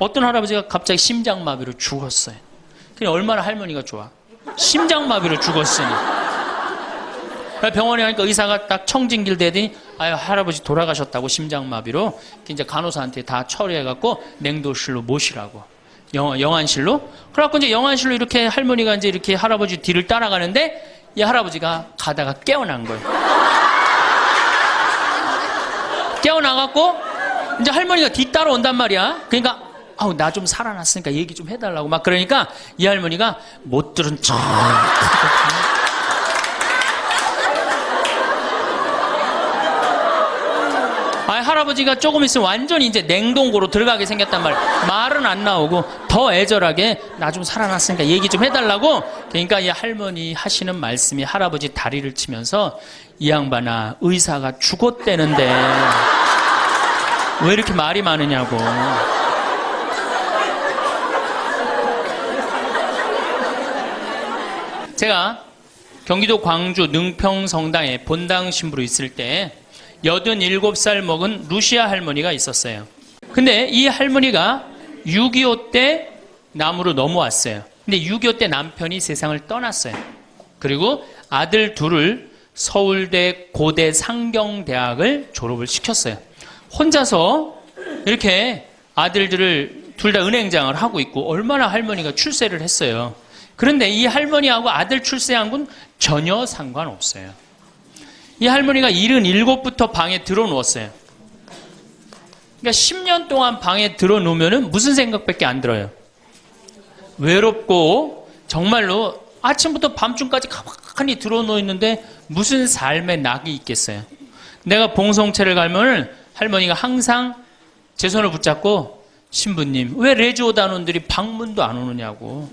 어떤 할아버지가 갑자기 심장마비로 죽었어요. 그냥 얼마나 할머니가 좋아. 심장마비로 죽었으니. 병원에 가니까 의사가 딱 청진길 대더니 아유 할아버지 돌아가셨다고 심장마비로. 이제 간호사한테 다 처리해갖고 냉도실로 모시라고. 영안실로. 그래갖고 이제 영안실로 이렇게 할머니가 이제 이렇게 할아버지 뒤를 따라가는데 이 할아버지가 가다가 깨어난 거예요. 깨어나갖고 이제 할머니가 뒤 따라온단 말이야. 그러니까 아우 나 좀 살아났으니까 얘기 좀 해달라고 막 그러니까 이 할머니가 못 들은 척. 할아버지가 조금 있으면 완전히 이제 냉동고로 들어가게 생겼단 말이야. 말은 안 나오고 더 애절하게 나 좀 살아났으니까 얘기 좀 해달라고. 그러니까 이 할머니 하시는 말씀이 할아버지 다리를 치면서 이 양반아 의사가 죽었대는데 왜 이렇게 말이 많으냐고. 제가 경기도 광주 능평성당에 본당 신부로 있을 때 87살 먹은 루시아 할머니가 있었어요. 근데 이 할머니가 6.25 때 남으로 넘어왔어요. 근데 6.25 때 남편이 세상을 떠났어요. 그리고 아들 둘을 서울대 고대 상경대학을 졸업을 시켰어요. 혼자서 이렇게 아들들을 둘 다 은행장을 하고 있고 얼마나 할머니가 출세를 했어요. 그런데 이 할머니하고 아들 출세한 건 전혀 상관없어요. 이 할머니가 77부터 방에 들어누웠어요. 그러니까 10년 동안 방에 들어누우면 무슨 생각밖에 안 들어요. 외롭고 정말로 아침부터 밤중까지 가만히 들어누워 있는데 무슨 삶의 낙이 있겠어요. 내가 봉송체를 가면 할머니가 항상 제 손을 붙잡고 신부님 왜 레지오단원들이 방문도 안 오느냐고.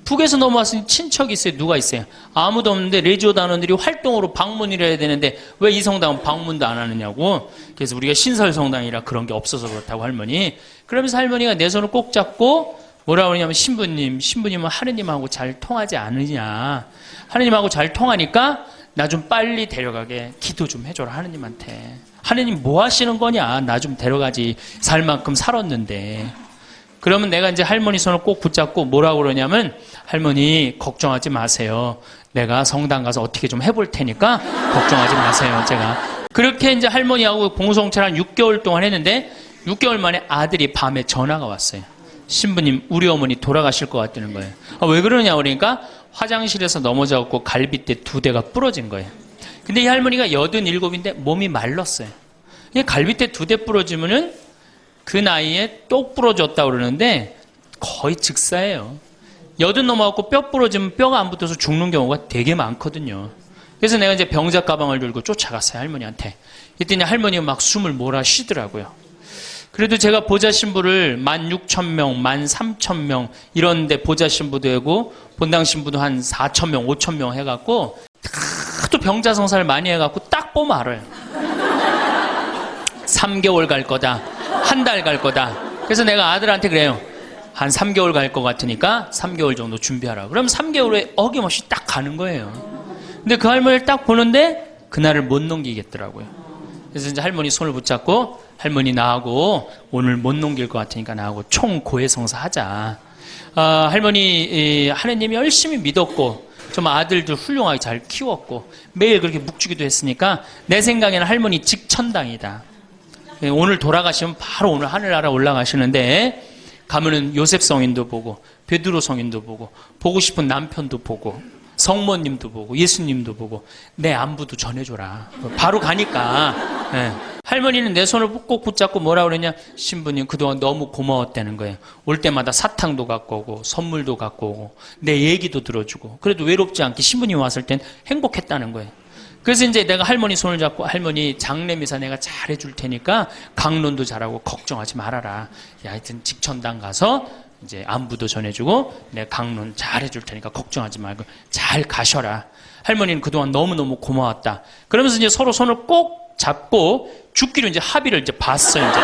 북에서 넘어왔으니 친척이 있어요? 누가 있어요? 아무도 없는데 레지오단원들이 활동으로 방문을 해야 되는데 왜 이 성당은 방문도 안 하느냐고. 그래서 우리가 신설성당이라 그런 게 없어서 그렇다고 할머니. 그러면서 할머니가 내 손을 꼭 잡고 뭐라고 그러냐면 신부님은 하느님하고 잘 통하지 않으냐. 하느님하고 잘 통하니까 나 좀 빨리 데려가게 기도 좀 해줘라 하느님한테. 하느님 뭐 하시는 거냐. 나 좀 데려가지. 살 만큼 살았는데. 그러면 내가 이제 할머니 손을 꼭 붙잡고 뭐라고 그러냐면 할머니 걱정하지 마세요. 내가 성당 가서 어떻게 좀 해볼 테니까 걱정하지 마세요. 제가 그렇게 이제 할머니하고 봉송체를 한 6개월 동안 했는데 6개월 만에 아들이 밤에 전화가 왔어요. 신부님 우리 어머니 돌아가실 것 같다는 거예요. 왜 그러냐 그러니까 화장실에서 넘어져갖고 갈비뼈 2대가 부러진 거예요. 근데 이 할머니가 87인데 몸이 말랐어요. 갈비뼈 2대 부러지면은 그 나이에 똑 부러졌다고 그러는데 거의 즉사예요. 80 넘어갖고 뼈 부러지면 뼈가 안 붙어서 죽는 경우가 되게 많거든요. 그래서 내가 이제 병자 가방을 들고 쫓아갔어요, 할머니한테. 이랬더니 할머니가 막 숨을 몰아 쉬더라고요. 그래도 제가 보좌 신부를 16,000명, 13,000명 이런데 보좌 신부도 하고 본당 신부도 한 4,000명, 5,000명 해갖고 하도 병자 성사를 많이 해갖고 딱 보면 알아요. 3개월 갈 거다. 한 달 갈 거다. 그래서 내가 아들한테 그래요. 한 3개월 갈 것 같으니까 3개월 정도 준비하라. 그럼 3개월 후에 어김없이 딱 가는 거예요. 근데 그 할머니를 딱 보는데 그날을 못 넘기겠더라고요. 그래서 이제 할머니 손을 붙잡고 할머니 나하고 오늘 못 넘길 것 같으니까 나하고 총 고해성사 하자. 할머니 하느님이 열심히 믿었고 좀 아들들 훌륭하게 잘 키웠고 매일 그렇게 묵주기도 했으니까 내 생각에는 할머니 직천당이다. 오늘 돌아가시면 바로 오늘 하늘나라 올라가시는데 가면은 요셉 성인도 보고 베드로 성인도 보고 싶은 남편도 보고 성모님도 보고 예수님도 보고 내 안부도 전해줘라. 바로 가니까. 네. 할머니는 내 손을 꼭 붙잡고 뭐라 그러냐. 신부님 그동안 너무 고마웠다는 거예요. 올 때마다 사탕도 갖고 오고 선물도 갖고 오고 내 얘기도 들어주고 그래도 외롭지 않게 신부님 왔을 땐 행복했다는 거예요. 그래서 이제 내가 할머니 손을 잡고 할머니 장례미사 내가 잘 해줄 테니까 강론도 잘하고 걱정하지 말아라. 하여튼 직천당 가서 이제 안부도 전해주고 내가 강론 잘 해줄 테니까 걱정하지 말고 잘 가셔라. 할머니는 그동안 너무너무 고마웠다. 그러면서 이제 서로 손을 꼭 잡고 죽기로 이제 합의를 이제 봤어요. 이제.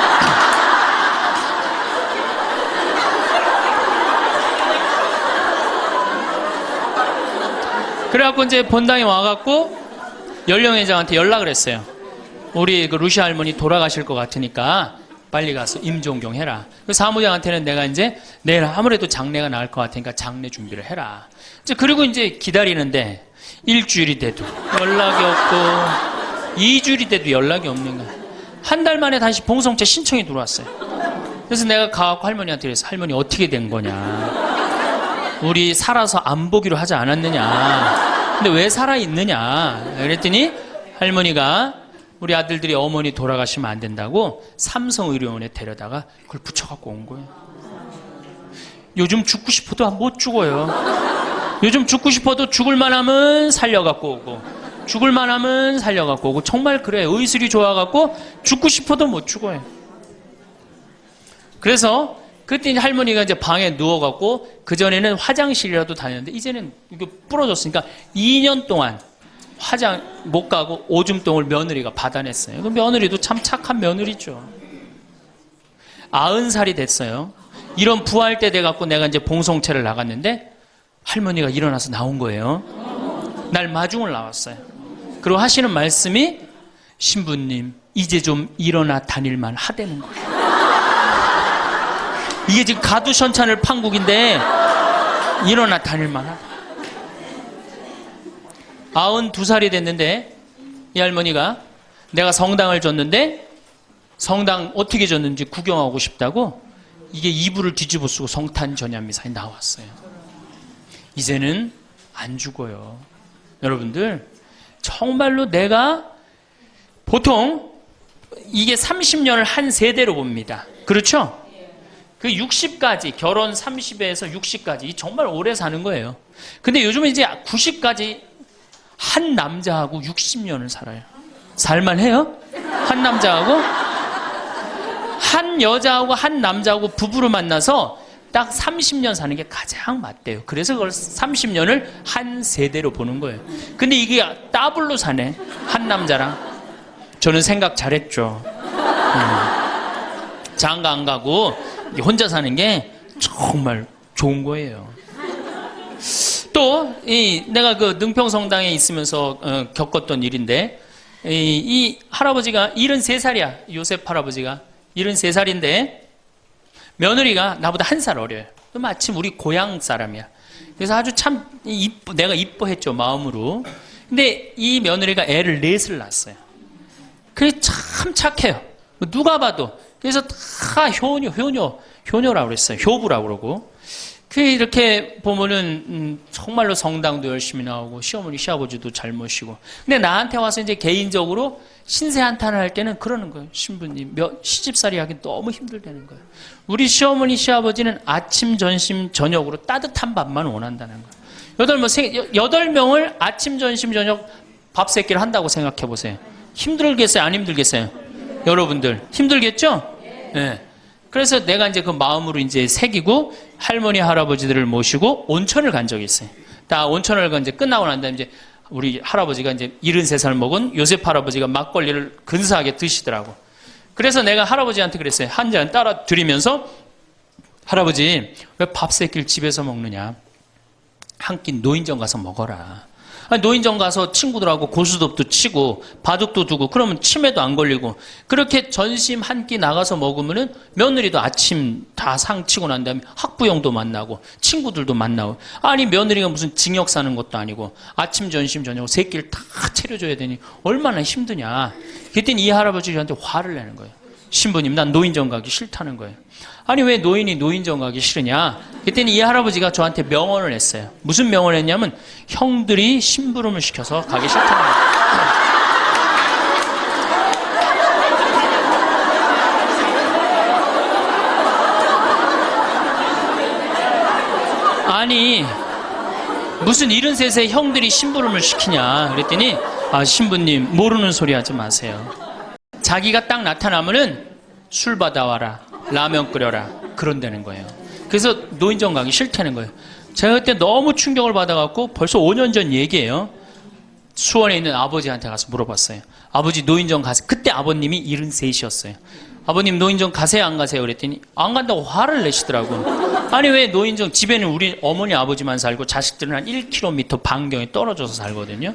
그래갖고 이제 본당에 와갖고 연령회장한테 연락을 했어요. 우리 그 루시아 할머니 돌아가실 것 같으니까 빨리 가서 임종경 해라. 그 사무장한테는 내가 이제 내일 아무래도 장례가 나을 것 같으니까 장례 준비를 해라. 이제 그리고 이제 기다리는데 일주일이 돼도 연락이 없고 2주일이 돼도 연락이 없는 거야. 한 달 만에 다시 봉성채 신청이 들어왔어요. 그래서 내가 가갖고 할머니한테 그래서 할머니 어떻게 된 거냐. 우리 살아서 안 보기로 하지 않았느냐. 근데 왜 살아있느냐. 그랬더니 할머니가 우리 아들들이 어머니 돌아가시면 안 된다고 삼성의료원에 데려다가 그걸 붙여갖고 온 거예요. 요즘 죽고 싶어도 못 죽어요. 요즘 죽고 싶어도 죽을만 하면 살려갖고 오고 죽을만 하면 살려갖고 오고 정말 그래. 의술이 좋아갖고 죽고 싶어도 못 죽어요. 그래서 그때 할머니가 이제 방에 누워갖고 그전에는 화장실이라도 다녔는데 이제는 이게 부러졌으니까 2년 동안 화장 못 가고 오줌똥을 며느리가 받아냈어요. 그 며느리도 참 착한 며느리죠. 90살이 됐어요. 이런 부활 때 돼갖고 내가 이제 봉송체를 나갔는데 할머니가 일어나서 나온 거예요. 날 마중을 나왔어요. 그리고 하시는 말씀이 신부님 이제 좀 일어나 다닐만 하다는 거예요. 이게 지금 가두션찬을 판국인데 일어나 다닐만 하다. 92살이 됐는데 이 할머니가 내가 성당을 줬는데 성당 어떻게 줬는지 구경하고 싶다고 이게 이불을 뒤집어 쓰고 성탄 전야미사에 나왔어요. 이제는 안 죽어요. 여러분들 정말로 내가 보통 이게 30년을 한 세대로 봅니다. 그렇죠? 그 60까지 결혼 30에서 60까지 정말 오래 사는 거예요. 근데 요즘은 이제 90까지 한 남자하고 60년을 살아요. 살만해요? 한 남자하고 한 여자하고 한 남자하고 부부로 만나서 딱 30년 사는 게 가장 맞대요. 그래서 그걸 30년을 한 세대로 보는 거예요. 근데 이게 더블로 사네. 한 남자랑. 저는 생각 잘했죠. 장가 안 가고 혼자 사는 게 정말 좋은 거예요. 또 내가 그 능평성당에 있으면서 겪었던 일인데 이 할아버지가 73살이야. 요셉 할아버지가 73살인데 며느리가 나보다 1살 어려요. 마침 우리 고향 사람이야. 그래서 아주 참 내가 이뻐했죠, 마음으로. 근데 이 며느리가 애를 4을 낳았어요. 그게 참 착해요. 누가 봐도. 그래서 다 효녀라고 그랬어요. 효부라고 그러고. 이렇게 보면은 정말로 성당도 열심히 나오고 시어머니 시아버지도 잘 모시고. 근데 나한테 와서 이제 개인적으로 신세 한탄을 할 때는 그러는 거예요. 신부님 시집살이 하기 너무 힘들다는 거예요. 우리 시어머니 시아버지는 아침 점심 저녁으로 따뜻한 밥만 원한다는 거예요. 8명을 아침 점심 저녁 밥 세끼를 한다고 생각해 보세요. 힘들겠어요? 안 힘들겠어요? 여러분들 힘들겠죠? 네. 그래서 내가 이제 그 마음으로 이제 새기고 할머니 할아버지들을 모시고 온천을 간 적이 있어요. 다 온천을 이제 끝나고 난 다음에 이제 우리 할아버지가 이제 73살 먹은 요셉 할아버지가 막걸리를 근사하게 드시더라고. 그래서 내가 할아버지한테 그랬어요. 한 잔 따라 드리면서 할아버지 왜 밥 세끼를 집에서 먹느냐. 한 끼 노인정 가서 먹어라. 아니, 노인정 가서 친구들하고 고스톱도 치고 바둑도 두고 그러면 치매도 안 걸리고 그렇게 전심 한 끼 나가서 먹으면은 며느리도 아침 다 상 치고 난 다음에 학부형도 만나고 친구들도 만나고 아니 며느리가 무슨 징역 사는 것도 아니고 아침 점심 저녁 세 끼를 다 차려줘야 되니 얼마나 힘드냐. 그랬더니 이 할아버지 저한테 화를 내는 거예요. 신부님 난 노인정 가기 싫다는 거예요. 아니 왜 노인이 노인정 가기 싫으냐. 그랬더니 이 할아버지가 저한테 명언을 했어요. 무슨 명언을 했냐면 형들이 심부름을 시켜서 가기 싫다는 거예요. 아니 무슨 73세 형들이 심부름을 시키냐. 그랬더니 신부님 모르는 소리 하지 마세요. 자기가 딱 나타나면은 술 받아와라, 라면 끓여라, 그런다는 거예요. 그래서 노인정 가기 싫다는 거예요. 제가 그때 너무 충격을 받아갖고 벌써 5년 전 얘기예요. 수원에 있는 아버지한테 가서 물어봤어요. 아버지 노인정 가세요. 그때 아버님이 73이셨어요. 아버님 노인정 가세요 안 가세요? 그랬더니 안 간다고 화를 내시더라고. 아니 왜 노인정 집에는 우리 어머니 아버지만 살고 자식들은 한 1km 반경에 떨어져서 살거든요.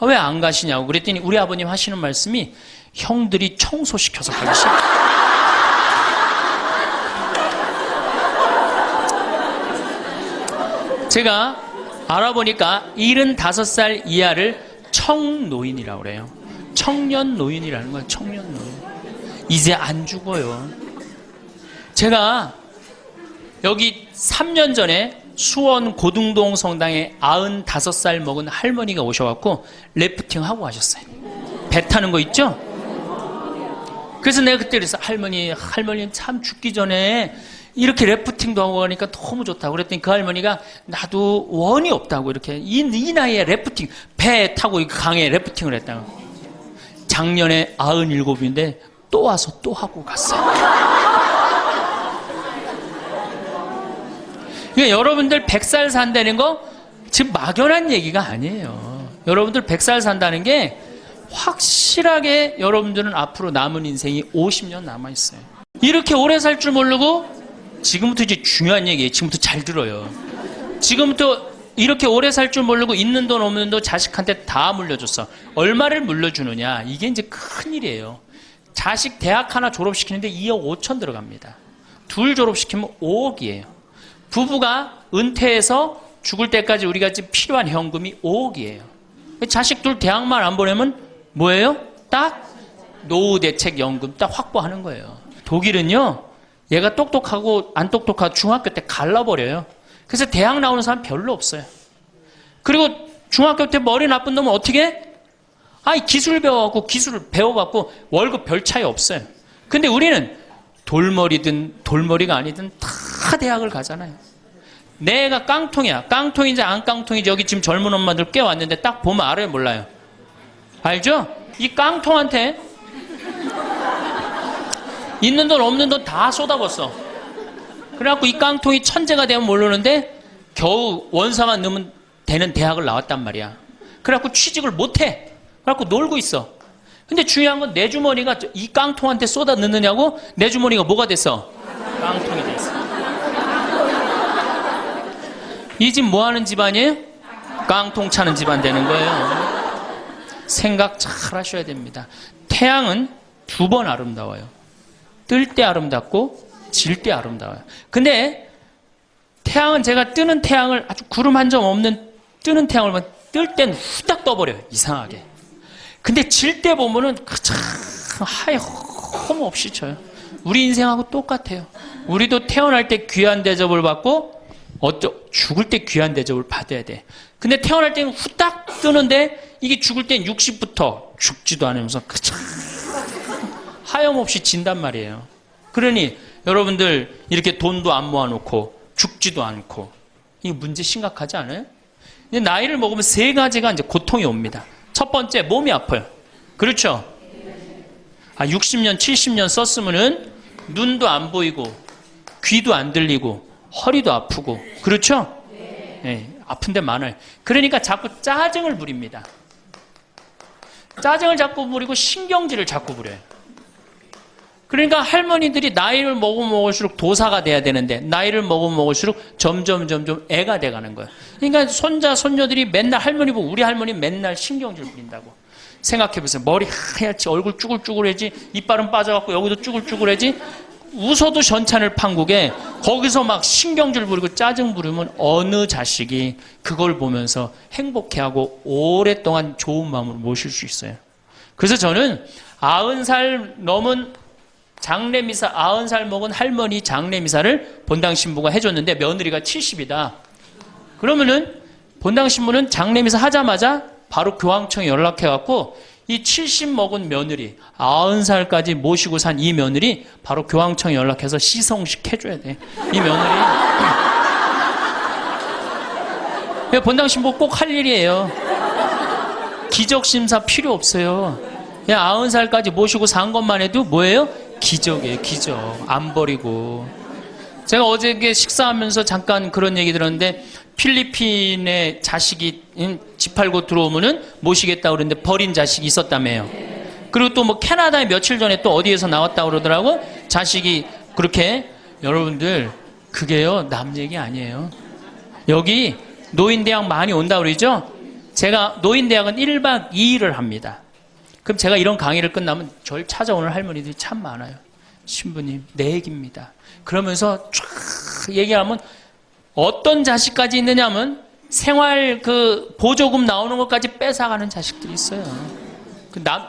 왜 안 가시냐고 그랬더니 우리 아버님 하시는 말씀이 형들이 청소시켜서 가기 싫다. 제가 알아보니까 75살 이하를 청노인이라고 그래요. 청년 노인이라는 거예요. 청년 노인. 이제 안 죽어요. 제가 여기 3년 전에 수원 고등동 성당에 95살 먹은 할머니가 오셔갖고 래프팅 하고 가셨어요. 배 타는 거 있죠? 그래서 내가 그때 그랬어. 할머니 참 죽기 전에 이렇게 래프팅도 하고 가니까 너무 좋다고 그랬더니 그 할머니가 나도 원이 없다고 이렇게 이 나이에 래프팅 배 타고 강에 래프팅을 했다고. 작년에 97인데 또 와서 또 하고 갔어요. 그러니까 여러분들 100살 산다는 거 지금 막연한 얘기가 아니에요. 여러분들 100살 산다는 게 확실하게 여러분들은 앞으로 남은 인생이 50년 남아있어요. 이렇게 오래 살 줄 모르고 지금부터 이제 중요한 얘기예요. 지금부터 잘 들어요. 지금부터 이렇게 오래 살 줄 모르고 있는 돈 없는 돈 자식한테 다 물려줬어. 얼마를 물려주느냐. 이게 이제 큰일이에요. 자식 대학 하나 졸업시키는데 2억 5천 들어갑니다. 둘 졸업시키면 5억이에요. 부부가 은퇴해서 죽을 때까지 우리가 지금 필요한 현금이 5억이에요. 자식 둘 대학만 안 보내면 뭐예요? 딱 노후 대책 연금 딱 확보하는 거예요. 독일은요. 얘가 똑똑하고 안 똑똑하고 중학교 때 갈라버려요. 그래서 대학 나오는 사람 별로 없어요. 그리고 중학교 때 머리 나쁜 놈은 어떻게 해? 기술 배워갖고 기술을 배워갖고 월급 별 차이 없어요. 근데 우리는 돌머리든 돌머리가 아니든 다 대학을 가잖아요. 내가 깡통이야. 깡통인지 안 깡통인지 여기 지금 젊은 엄마들 꽤 왔는데 딱 보면 알아요, 몰라요? 알죠? 이 깡통한테 있는 돈 없는 돈 다 쏟아붓어. 그래갖고 이 깡통이 천재가 되면 모르는데 겨우 원사만 넣으면 되는 대학을 나왔단 말이야. 그래갖고 취직을 못해. 그래갖고 놀고 있어. 근데 중요한 건 내 주머니가 이 깡통한테 쏟아 넣느냐고 내 주머니가 뭐가 됐어? 깡통이 됐어. 이 집 뭐 하는 집안이에요? 깡통 차는 집안 되는 거예요. 생각 잘 하셔야 됩니다. 태양은 2번 아름다워요. 뜰 때 아름답고 질 때 아름다워요. 근데 태양은 제가 뜨는 태양을 아주 구름 한 점 없는 뜨는 태양을 뜰 땐 후딱 떠버려요. 이상하게. 근데 질 때 보면은 참 하염 없이 쳐요. 우리 인생하고 똑같아요. 우리도 태어날 때 귀한 대접을 받고 죽을 때 귀한 대접을 받아야 돼. 근데 태어날 때는 후딱 뜨는데 이게 죽을 땐 60부터 죽지도 않으면서 하염없이 진단 말이에요. 그러니 여러분들 이렇게 돈도 안 모아놓고 죽지도 않고 이 문제 심각하지 않아요? 이제 나이를 먹으면 3가지가 이제 고통이 옵니다. 첫 번째, 몸이 아파요. 그렇죠? 60년, 70년 썼으면은 눈도 안 보이고 귀도 안 들리고 허리도 아프고 그렇죠? 네, 아픈 데 많아요. 그러니까 자꾸 짜증을 부립니다. 짜증을 자꾸 부리고 신경질을 자꾸 부려요. 그러니까 할머니들이 나이를 먹으면 먹을수록 도사가 돼야 되는데 나이를 먹으면 먹을수록 점점 애가 돼가는 거예요. 그러니까 손자 손녀들이 맨날 할머니 보고 우리 할머니 맨날 신경질 부린다고. 생각해보세요. 머리 하얗지 얼굴 쭈글쭈글해지 이빨은 빠져갖고 여기도 쭈글쭈글해지 웃어도 전찬을 판국에 거기서 막 신경질 부리고 짜증 부리면 어느 자식이 그걸 보면서 행복해하고 오랫동안 좋은 마음으로 모실 수 있어요. 그래서 저는 90살 넘은 장례미사 90살 먹은 할머니 장례미사를 본당 신부가 해줬는데 며느리가 70이다. 그러면은 본당 신부는 장례미사 하자마자 바로 교황청에 연락해갖고 이 70 먹은 며느리 90살까지 모시고 산 이 며느리 바로 교황청에 연락해서 시성식 해줘야 돼. 이 며느리 본당 신부 꼭 할 일이에요. 기적심사 필요 없어요. 그냥 90살까지 모시고 산 것만 해도 뭐예요? 기적이에요. 기적. 안 버리고. 제가 어저께 식사하면서 잠깐 그런 얘기 들었는데 필리핀에 자식이 집 팔고 들어오면은 모시겠다고 그러는데 버린 자식이 있었다며요. 그리고 또 뭐 캐나다에 며칠 전에 또 어디에서 나왔다고 그러더라고. 자식이 그렇게. 여러분들 그게요 남 얘기 아니에요. 여기 노인대학 많이 온다고 그러죠. 제가 노인대학은 1박 2일을 합니다. 그럼 제가 이런 강의를 끝나면 절 찾아오는 할머니들이 참 많아요. 신부님 내 얘기입니다. 그러면서 쫙 얘기하면 어떤 자식까지 있느냐면 생활 그 보조금 나오는 것까지 뺏어가는 자식들이 있어요.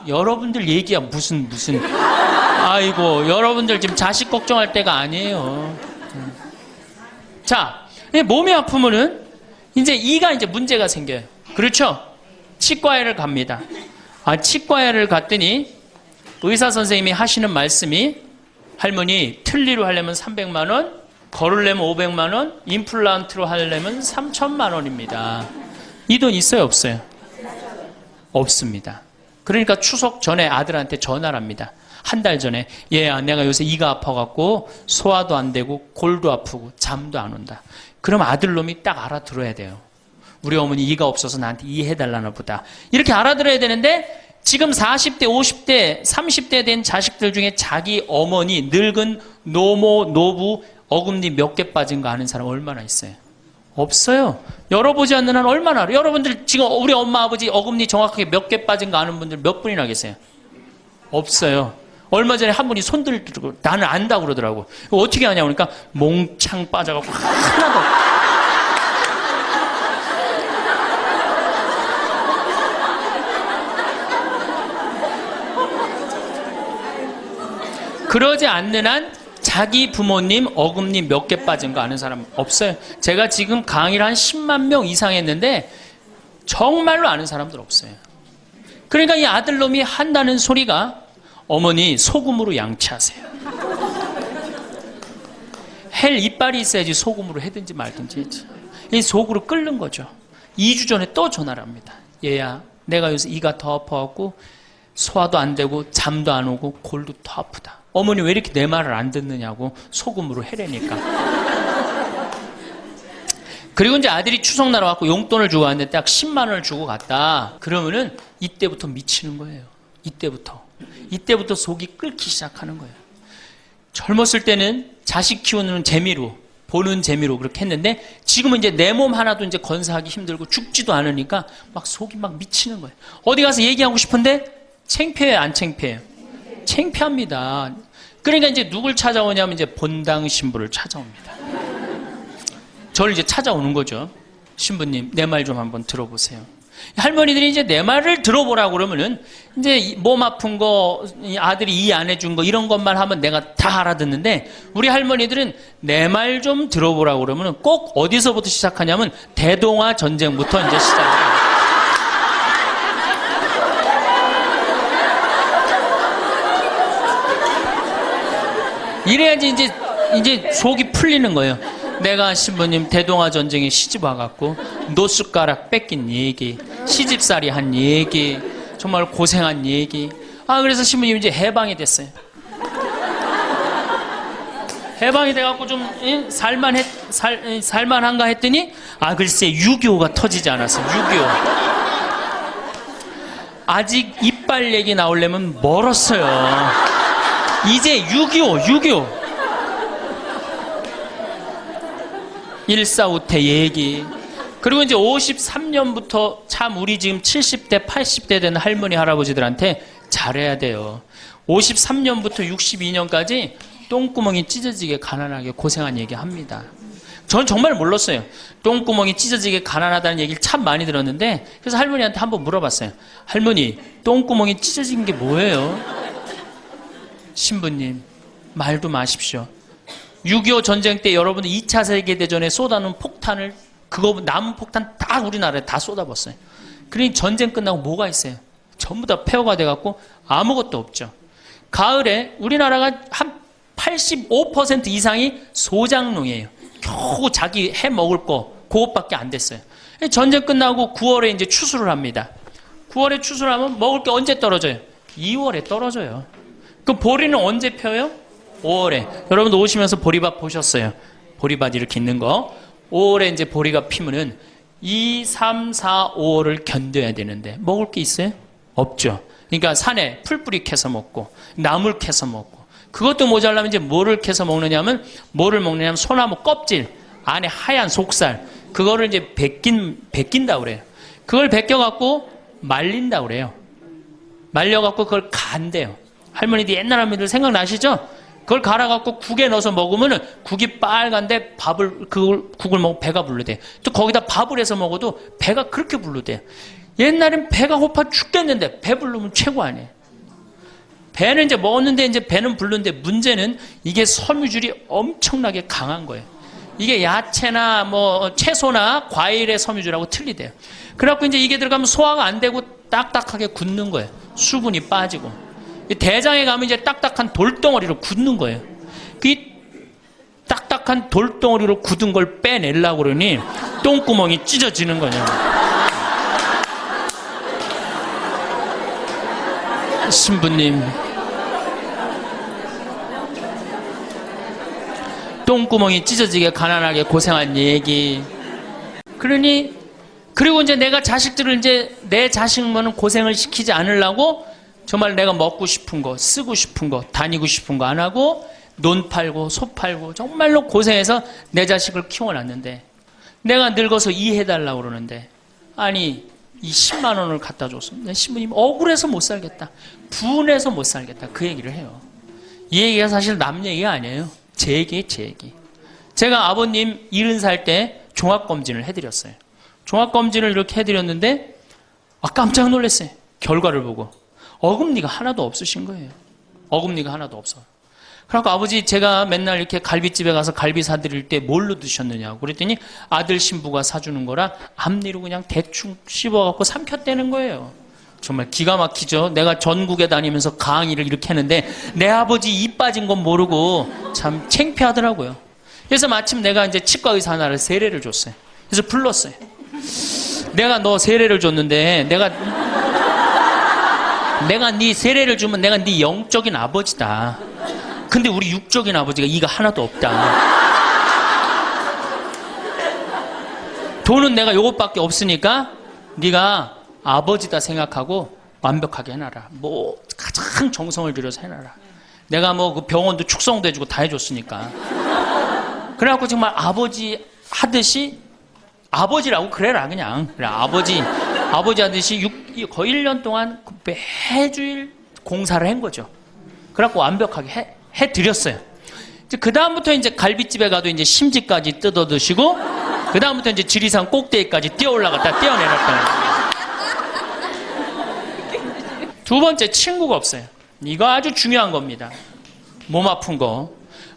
여러분들 얘기야 무슨 아이고 여러분들 지금 자식 걱정할 때가 아니에요. 자, 몸이 아프면은 이제 이가 이제 문제가 생겨요. 그렇죠? 치과에를 갑니다. 치과에를 갔더니 의사 선생님이 하시는 말씀이 할머니 틀니로 하려면 300만 원, 걸으려면 500만 원, 임플란트로 하려면 3천만 원입니다. 이 돈 있어요, 없어요? 없습니다. 그러니까 추석 전에 아들한테 전화를 합니다. 한 달 전에 얘야 내가 요새 이가 아파갖고 소화도 안 되고 골도 아프고 잠도 안 온다. 그럼 아들놈이 딱 알아들어야 돼요. 우리 어머니 이가 없어서 나한테 이해해달라나 보다. 이렇게 알아들어야 되는데 지금 40대, 50대, 30대 된 자식들 중에 자기 어머니, 늙은 노모, 노부, 어금니 몇 개 빠진 거 아는 사람 얼마나 있어요? 없어요. 열어보지 않는 한 얼마나 알아요? 여러분들 지금 우리 엄마, 아버지 어금니 정확하게 몇 개 빠진 거 아는 분들 몇 분이나 계세요? 없어요. 얼마 전에 한 분이 손 들고 나는 안다고 그러더라고. 어떻게 아냐고 그러니까 몽창 빠져갖고 하나도 없어. 그러지 않는 한 자기 부모님 어금니 몇 개 빠진 거 아는 사람 없어요. 제가 지금 강의를 한 10만 명 이상 했는데 정말로 아는 사람들 없어요. 그러니까 이 아들놈이 한다는 소리가 어머니 소금으로 양치하세요. 헬 이빨이 있어야지 소금으로 해든지 말든지 했지. 이 속으로 끓는 거죠. 2주 전에 또 전화를 합니다. 얘야 내가 요새 이가 더 아파갖고 소화도 안 되고 잠도 안 오고 골도 더 아프다. 어머니 왜 이렇게 내 말을 안 듣느냐고 소금으로 해라니까. 그리고 이제 아들이 추석날 와갖고 용돈을 주고 왔는데 딱 10만 원을 주고 갔다. 그러면은 이때부터 미치는 거예요. 이때부터 속이 끓기 시작하는 거예요. 젊었을 때는 자식 키우는 재미로, 보는 재미로 그렇게 했는데 지금은 이제 내 몸 하나도 이제 건사하기 힘들고 죽지도 않으니까 막 속이 막 미치는 거예요. 어디 가서 얘기하고 싶은데 창피해요, 안 창피해요? 창피합니다. 그러니까 이제 누굴 찾아오냐면 이제 본당 신부를 찾아옵니다. 저를 이제 찾아오는 거죠. 신부님, 내 말 좀 한번 들어보세요. 할머니들이 이제 내 말을 들어보라고 그러면은 이제 몸 아픈 거, 아들이 이해 안 해준 거 이런 것만 하면 내가 다 알아듣는데 우리 할머니들은 내 말 좀 들어보라고 그러면은 꼭 어디서부터 시작하냐면 대동아 전쟁부터 이제 시작해요. 이래야지 이제 속이 풀리는 거예요. 내가 신부님 대동아 전쟁에 시집 와갖고 노숟가락 뺏긴 얘기, 시집살이 한 얘기, 정말 고생한 얘기. 그래서 신부님 이제 해방이 됐어요. 해방이 돼갖고 좀 살만한가 했더니 글쎄 6.25가 터지지 않았어요. 6.25. 아직 이빨 얘기 나오려면 멀었어요. 이제 6.25 일사후퇴 얘기. 그리고 이제 53년부터 참 우리 지금 70대 80대 된 할머니 할아버지들한테 잘해야 돼요. 53년부터 62년까지 똥구멍이 찢어지게 가난하게 고생한 얘기 합니다. 전 정말 몰랐어요. 똥구멍이 찢어지게 가난하다는 얘기를 참 많이 들었는데 그래서 할머니한테 한번 물어봤어요. 할머니 똥구멍이 찢어진 게 뭐예요? 신부님 말도 마십시오. 6.25 전쟁 때 여러분들 2차 세계대전에 쏟아놓은 폭탄을 그거 남은 폭탄 다 우리나라에 다 쏟아붓어요. 그러니 전쟁 끝나고 뭐가 있어요? 전부 다 폐허가 돼갖고 아무것도 없죠. 가을에 우리나라가 한 85% 이상이 소장농이에요. 겨우 자기 해 먹을 거 그것밖에 안 됐어요. 전쟁 끝나고 9월에 이제 추수를 합니다. 9월에 추수를 하면 먹을 게 언제 떨어져요? 2월에 떨어져요. 그 보리는 언제 펴요? 5월에. 여러분도 오시면서 보리밭 보셨어요? 보리밭 이렇게 있는 거. 5월에 이제 보리가 피면은 2, 3, 4, 5월을 견뎌야 되는데 먹을 게 있어요? 없죠. 그러니까 산에 풀뿌리 캐서 먹고 나물 캐서 먹고 그것도 모자라면 이제 뭐를 캐서 먹느냐면 소나무 껍질 안에 하얀 속살 그거를 이제 벗긴다 그래요. 그걸 벗겨갖고 말린다 그래요. 말려갖고 그걸 간대요. 할머니들 옛날 할머니들 생각나시죠? 그걸 갈아갖고 국에 넣어서 먹으면 국이 빨간데 국을 먹으면 배가 불러대. 또 거기다 밥을 해서 먹어도 배가 그렇게 불러대. 옛날엔 배가 고파 죽겠는데 배 부르면 최고 아니에요. 배는 이제 먹었는데 이제 배는 부르는데 문제는 이게 섬유질이 엄청나게 강한 거예요. 이게 야채나 뭐 채소나 과일의 섬유질하고 틀리대요. 그래갖고 이제 이게 들어가면 소화가 안 되고 딱딱하게 굳는 거예요. 수분이 빠지고. 대장에 가면 이제 딱딱한 돌덩어리로 굳는 거예요. 그 딱딱한 돌덩어리로 굳은 걸 빼내려고 그러니 똥구멍이 찢어지는 거예요. 신부님, 똥구멍이 찢어지게 가난하게 고생한 얘기. 그러니 그리고 이제 내가 자식들을 이제 내 자식만은 고생을 시키지 않으려고 정말 내가 먹고 싶은 거, 쓰고 싶은 거, 다니고 싶은 거 안 하고 논 팔고 소 팔고 정말로 고생해서 내 자식을 키워놨는데 내가 늙어서 이해해달라고 그러는데 아니 이 10만 원을 갖다 줬으면 신부님 억울해서 못 살겠다. 분해서 못 살겠다. 그 얘기를 해요. 이 얘기가 사실 남 얘기가 아니에요. 제 얘기예요, 제 얘기. 제가 아버님 70살 때 종합검진을 해드렸어요. 종합검진을 이렇게 해드렸는데 깜짝 놀랐어요. 결과를 보고. 어금니가 하나도 없으신 거예요. 어금니가 하나도 없어. 그래갖고 아버지 제가 맨날 이렇게 갈비집에 가서 갈비 사드릴 때 뭘로 드셨느냐고 그랬더니 아들 신부가 사주는 거라 앞니로 그냥 대충 씹어갖고 삼켰다는 거예요. 정말 기가 막히죠. 내가 전국에 다니면서 강의를 이렇게 했는데 내 아버지 입 빠진 건 모르고 참 창피하더라고요. 그래서 마침 내가 이제 치과 의사 하나를 세례를 줬어요. 그래서 불렀어요. 내가 너 세례를 줬는데 내가 네 세례를 주면 내가 네 영적인 아버지다. 근데 우리 육적인 아버지가 이가 하나도 없다. 돈은 내가 요것밖에 없으니까 네가 아버지다 생각하고 완벽하게 해놔라. 뭐 가장 정성을 들여서 해놔라. 내가 뭐 그 병원도 축성도 해주고 다 해줬으니까. 그래갖고 정말 아버지 하듯이 아버지라고 그래라 그냥. 그래 아버지 하듯이 거의 1년 동안 매주일 공사를 한 거죠. 그래갖고 완벽하게 해드렸어요. 그 다음부터 이제 갈비집에 가도 이제 심지까지 뜯어 드시고, 그 다음부터 이제 지리산 꼭대기까지 뛰어 올라갔다 떼어내렸다. 두 번째, 친구가 없어요. 이거 아주 중요한 겁니다. 몸 아픈 거.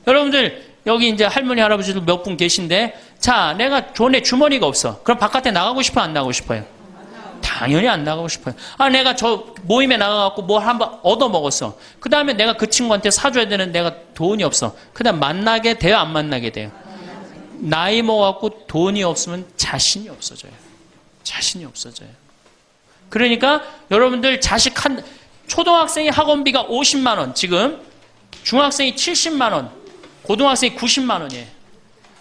여러분들, 여기 이제 할머니, 할아버지들 몇 분 계신데, 자, 내가 돈에 주머니가 없어. 그럼 바깥에 나가고 싶어, 안 나가고 싶어요? 당연히 안 나가고 싶어요. 내가 저 모임에 나가갖고 뭘 한번 얻어먹었어. 그 다음에 내가 그 친구한테 사줘야 되는 내가 돈이 없어. 그 다음 만나게 돼요? 안 만나게 돼요? 나이 먹어갖고 돈이 없으면 자신이 없어져요. 자신이 없어져요. 그러니까 여러분들 초등학생이 학원비가 50만 원, 지금 중학생이 70만 원, 고등학생이 90만 원이에요.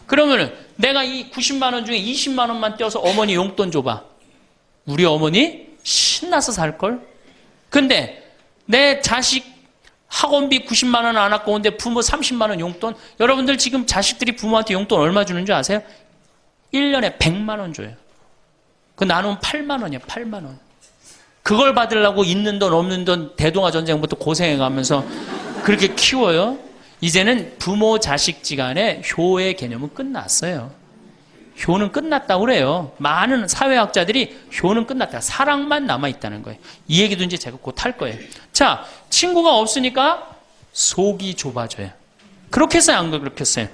그러면은 내가 이 90만 원 중에 20만 원만 떼어서 어머니 용돈 줘봐. 우리 어머니 신나서 살걸? 근데 내 자식 학원비 90만 원 안 갖고 오는데 부모 30만 원 용돈? 여러분들 지금 자식들이 부모한테 용돈 얼마 주는 줄 아세요? 1년에 100만 원 줘요. 그 나누면 8만 원이야, 8만 원. 그걸 받으려고 있는 돈 없는 돈 대동아 전쟁부터 고생해가면서 그렇게 키워요? 이제는 부모 자식지간의 효의 개념은 끝났어요. 효는 끝났다고 그래요. 많은 사회학자들이 효는 끝났다. 사랑만 남아있다는 거예요. 이 얘기도 이제 제가 곧 할 거예요. 자, 친구가 없으니까 속이 좁아져요. 그렇게 했어요? 안 그렇게 했어요?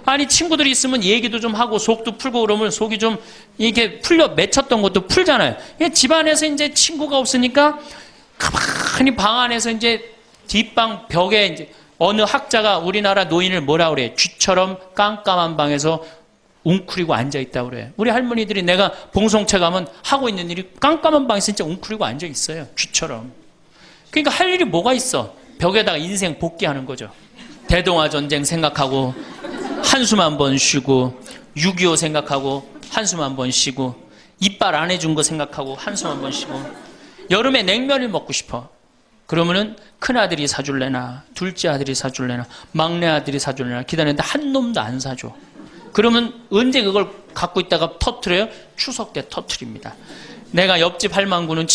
아니, 친구들이 있으면 얘기도 좀 하고 속도 풀고 그러면 속이 좀 이렇게 맺혔던 것도 풀잖아요. 집안에서 이제 친구가 없으니까 가만히 방 안에서 이제 뒷방 벽에 이제 어느 학자가 우리나라 노인을 뭐라 그래요? 쥐처럼 깜깜한 방에서 웅크리고 앉아있다고 그래요. 우리 할머니들이 내가 봉송체 가면 하고 있는 일이 깜깜한 방에서 진짜 웅크리고 앉아있어요. 쥐처럼. 그러니까 할 일이 뭐가 있어? 벽에다가 인생 복귀하는 거죠. 대동아 전쟁 생각하고 한숨 한 번 쉬고 6.25 생각하고 한숨 한 번 쉬고 이빨 안 해준 거 생각하고 한숨 한 번 쉬고 여름에 냉면을 먹고 싶어. 그러면은 큰아들이 사줄래나 둘째 아들이 사줄래나 막내 아들이 사줄래나 기다리는데 한 놈도 안 사줘. 그러면 언제 그걸 갖고 있다가 터트려요? 추석 때 터트립니다. 내가 옆집 할망구는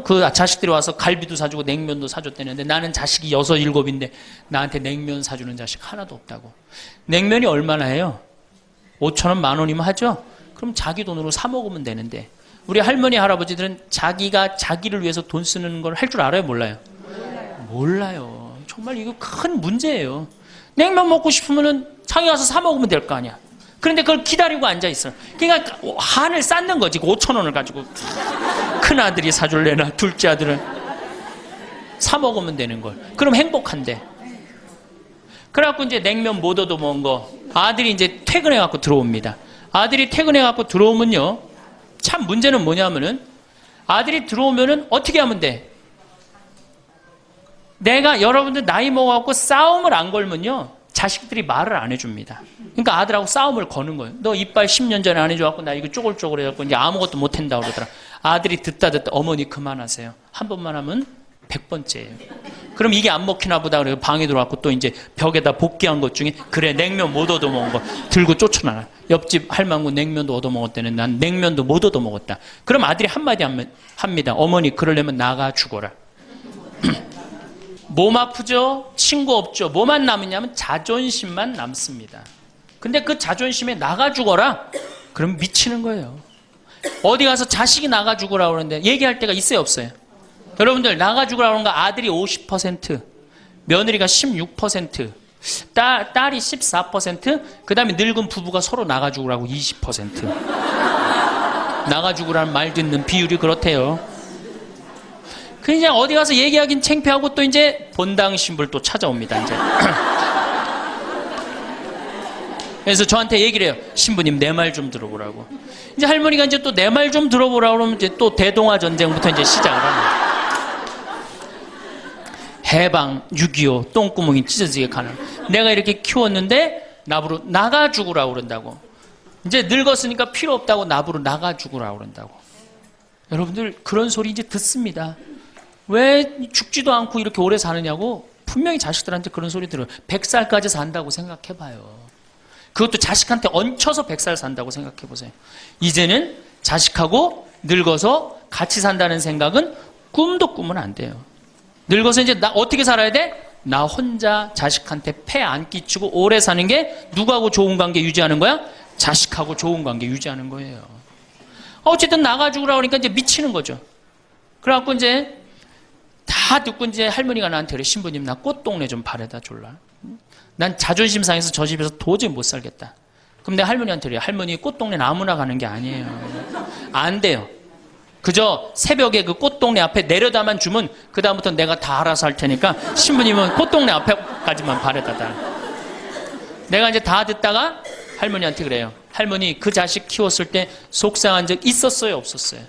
그 자식들이 와서 갈비도 사주고 냉면도 사줬다는데 나는 자식이 6, 7인데 나한테 냉면 사주는 자식 하나도 없다고. 냉면이 얼마나 해요? 5,000원, 10,000원이면 하죠? 그럼 자기 돈으로 사 먹으면 되는데 우리 할머니, 할아버지들은 자기가 자기를 위해서 돈 쓰는 걸 할 줄 알아요? 몰라요? 몰라요. 정말 이거 큰 문제예요. 냉면 먹고 싶으면은 자기 가서 사 먹으면 될 거 아니야. 그런데 그걸 기다리고 앉아있어요. 그러니까 한을 쌓는 거지. 5,000원을 가지고. 큰아들이 사줄래나 둘째 아들은 사 먹으면 되는 걸. 그럼 행복한데. 그래갖고 이제 냉면 못 얻어먹은 거 아들이 이제 퇴근해갖고 들어옵니다. 아들이 퇴근해갖고 들어오면요. 참 문제는 뭐냐면은 아들이 들어오면은 어떻게 하면 돼? 내가 여러분들 나이 먹어갖고 싸움을 안 걸면요. 자식들이 말을 안 해줍니다. 그러니까 아들하고 싸움을 거는 거예요. 너 이빨 10년 전에 안 해줘갖고 나 이거 쪼글쪼글 해갖고 이제 아무것도 못한다고 그러더라. 아들이 듣다 어머니 그만하세요. 한 번만 하면 100번째예요. 그럼 이게 안 먹히나 보다 그래요. 방에 들어왔고 또 이제 벽에다 복귀한 것 중에 그래 냉면 못 얻어먹은 거 들고 쫓아나가. 옆집 할망구 냉면도 얻어먹었다는 난 냉면도 못 얻어먹었다. 그럼 아들이 한마디 합니다. 어머니 그러려면 나가 죽어라. 몸 아프죠? 친구 없죠? 뭐만 남으냐면 자존심만 남습니다. 근데 그 자존심에 나가 죽어라? 그럼 미치는 거예요. 어디 가서 자식이 나가 죽으라고 그러는데 얘기할 때가 있어요? 없어요? 여러분들 나가 죽으라고 그러는 거 아들이 50%, 며느리가 16%, 딸이 14%, 그 다음에 늙은 부부가 서로 나가 죽으라고 20%. 나가 죽으라는 말 듣는 비율이 그렇대요. 그냥 어디 가서 얘기하긴 창피하고 또 이제 본당 신부를 또 찾아옵니다. 이제. 그래서 저한테 얘기를 해요. 신부님 내 말 좀 들어보라고. 이제 할머니가 이제 또 내 말 좀 들어보라고 그러면 이제 또 대동아 전쟁부터 이제 시작을 합니다. 해방, 6.25, 똥구멍이 찢어지게 가는. 내가 이렇게 키웠는데 나부로 나가 죽으라고 그런다고. 이제 늙었으니까 필요 없다고 나부로 나가 죽으라고 그런다고. 여러분들 그런 소리 이제 듣습니다. 왜 죽지도 않고 이렇게 오래 사느냐고 분명히 자식들한테 그런 소리 들어요. 100살까지 산다고 생각해봐요. 그것도 자식한테 얹혀서 100살 산다고 생각해보세요. 이제는 자식하고 늙어서 같이 산다는 생각은 꿈도 꾸면 안 돼요. 늙어서 이제 나 어떻게 살아야 돼? 나 혼자 자식한테 폐 안 끼치고 오래 사는 게 누구하고 좋은 관계 유지하는 거야? 자식하고 좋은 관계 유지하는 거예요. 어쨌든 나가 죽으라고 그러니까 이제 미치는 거죠. 그래갖고 이제 다 듣고 이제 할머니가 나한테 그래. 신부님 나 꽃동네 좀 바래다 줄라. 난 자존심 상해서 저 집에서 도저히 못 살겠다. 그럼 내가 할머니한테 그래. 할머니 꽃동네는 아무나 가는 게 아니에요. 안 돼요. 그저 새벽에 그 꽃동네 앞에 내려다만 주면 그 다음부터 내가 다 알아서 할 테니까 신부님은 꽃동네 앞에까지만 바래다 달. 내가 이제 다 듣다가 할머니한테 그래요. 할머니 그 자식 키웠을 때 속상한 적 있었어요? 없었어요?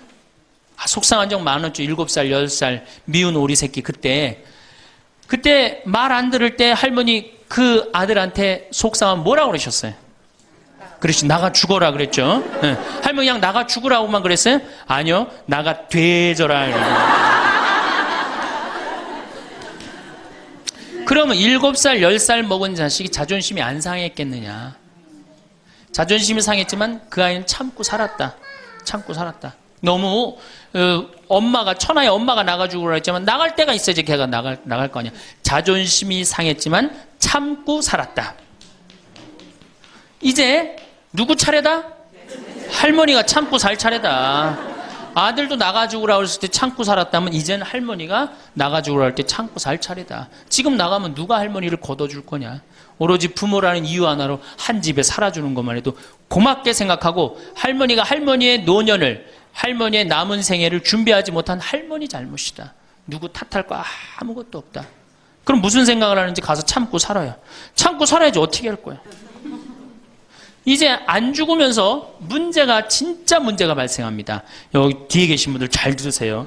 속상한 적 많았죠. 7살, 10살 미운 오리 새끼 그때 말 안 들을 때 할머니 그 아들한테 속상하면 뭐라고 그러셨어요? 그렇지 나가 죽어라 그랬죠. 네. 할머니 그냥 나가 죽으라고만 그랬어요? 아니요. 나가 되져라. 그러면 7살, 10살 먹은 자식이 자존심이 안 상했겠느냐. 자존심이 상했지만 그 아이는 참고 살았다. 너무 엄마가 천하의 엄마가 나가 죽으라 했지만 나갈 때가 있어야지 걔가 나갈 거 아니야. 자존심이 상했지만 참고 살았다. 이제 누구 차례다? 할머니가 참고 살 차례다. 아들도 나가 죽으라 그랬을 때 참고 살았다면 이제는 할머니가 나가 죽으라 할 때 참고 살 차례다. 지금 나가면 누가 할머니를 걷어줄 거냐. 오로지 부모라는 이유 하나로 한 집에 살아주는 것만 해도 고맙게 생각하고 할머니가 할머니의 노년을 할머니의 남은 생애를 준비하지 못한 할머니 잘못이다. 누구 탓할 거 아무것도 없다. 그럼 무슨 생각을 하는지 가서 참고 살아요. 참고 살아야지 어떻게 할 거야. 이제 안 죽으면서 진짜 문제가 발생합니다. 여기 뒤에 계신 분들 잘 들으세요.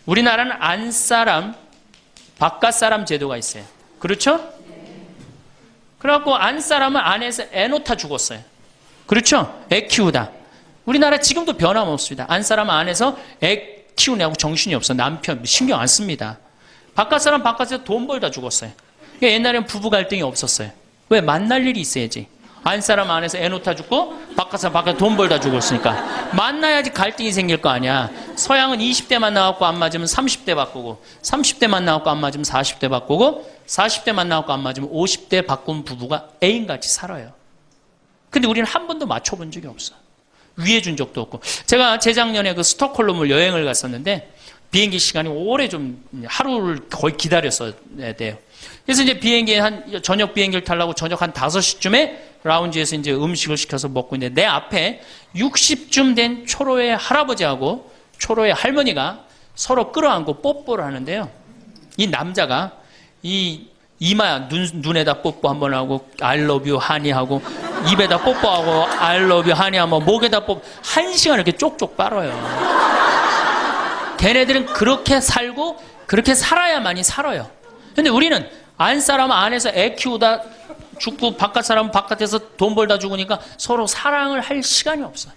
우리나라는 안사람, 바깥사람 제도가 있어요. 그렇죠? 그래갖고 안사람은 안에서 애 놓다 죽었어요. 그렇죠? 애 키우다. 우리나라 지금도 변함없습니다. 안사람은 안에서 애 키우냐고 정신이 없어. 남편 신경 안 씁니다. 바깥사람 바깥에서 돈 벌다 죽었어요. 옛날에는 부부 갈등이 없었어요. 왜? 만날 일이 있어야지. 안사람 안에서 애 놓다 죽고 바깥에서 바깥에 돈 벌다 죽었으니까 만나야지 갈등이 생길 거 아니야. 서양은 20대만 나왔고 안 맞으면 30대 바꾸고 30대만 나왔고 안 맞으면 40대 바꾸고 40대만 나왔고 안 맞으면 50대 바꾼 부부가 애인같이 살아요. 근데 우리는 한 번도 맞춰본 적이 없어. 위해준 적도 없고. 제가 재작년에 그 스톡홀름을 여행을 갔었는데 비행기 시간이 오래 좀 하루를 거의 기다렸어야 돼요. 그래서 이제 비행기에 저녁 비행기를 타려고 저녁 한 5시쯤에 라운지에서 이제 음식을 시켜서 먹고 있는데 내 앞에 60쯤 된 초로의 할아버지하고 초로의 할머니가 서로 끌어안고 뽀뽀를 하는데요. 이 남자가 이 이마 눈에다 뽀뽀 한번 하고 I love you 하니 하고 입에다 뽀뽀하고 I love you 하니 하면 목에다 뽀뽀 1시간 이렇게 쪽쪽 빨아요. 걔네들은 그렇게 살고 그렇게 살아야만이 살아요. 근데 우리는 안 사람은 안에서 애 키우다 죽고 바깥 사람은 바깥에서 돈 벌다 죽으니까 서로 사랑을 할 시간이 없어.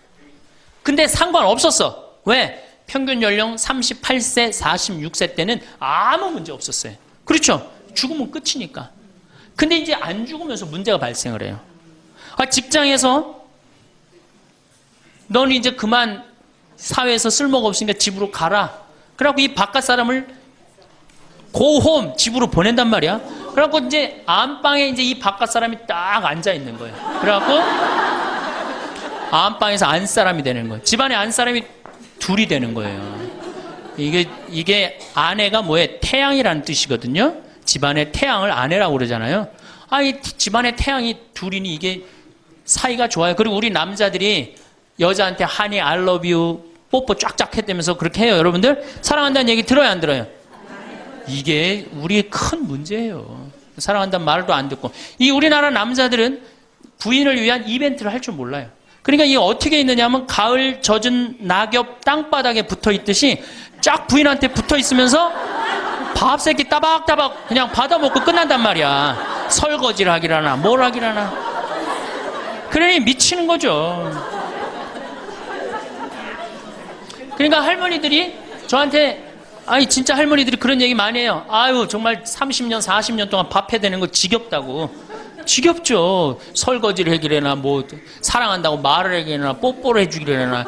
근데 상관없었어. 왜? 평균 연령 38세, 46세 때는 아무 문제 없었어요. 그렇죠? 죽으면 끝이니까. 근데 이제 안 죽으면서 문제가 발생을 해요. 직장에서 넌 이제 그만 사회에서 쓸모가 없으니까 집으로 가라. 그래갖고 이 바깥 사람을 고홈 집으로 보낸단 말이야. 그래갖고 이제 안방에 이제 이 바깥 사람이 딱 앉아 있는 거예요. 그래갖고 안방에서 안 사람이 되는 거예요. 집안에 안 사람이 둘이 되는 거예요. 이게 아내가 뭐예요? 태양이라는 뜻이거든요. 집안의 태양을 아내라고 그러잖아요. 이 집안의 태양이 둘이니 이게 사이가 좋아요. 그리고 우리 남자들이 여자한테 하니 I love you 뽀뽀 쫙쫙 했다면서 그렇게 해요. 여러분들 사랑한다는 얘기 들어요 안 들어요? 이게 우리의 큰 문제예요. 사랑한다는 말도 안 듣고. 이 우리나라 남자들은 부인을 위한 이벤트를 할 줄 몰라요. 그러니까 이게 어떻게 있느냐 하면 가을 젖은 낙엽 땅바닥에 붙어 있듯이 쫙 부인한테 붙어 있으면서 밥 새끼 따박따박 그냥 받아먹고 끝난단 말이야. 설거지를 하기라나 뭘 하기라나. 그러니 미치는 거죠. 그러니까 할머니들이 저한테 진짜 할머니들이 그런 얘기 많이 해요. 아유 정말 30년 40년 동안 밥 해대는 거 지겹다고. 지겹죠. 설거지를 해기래나 뭐 사랑한다고 말을 해기래나 뽀뽀를 해주기래나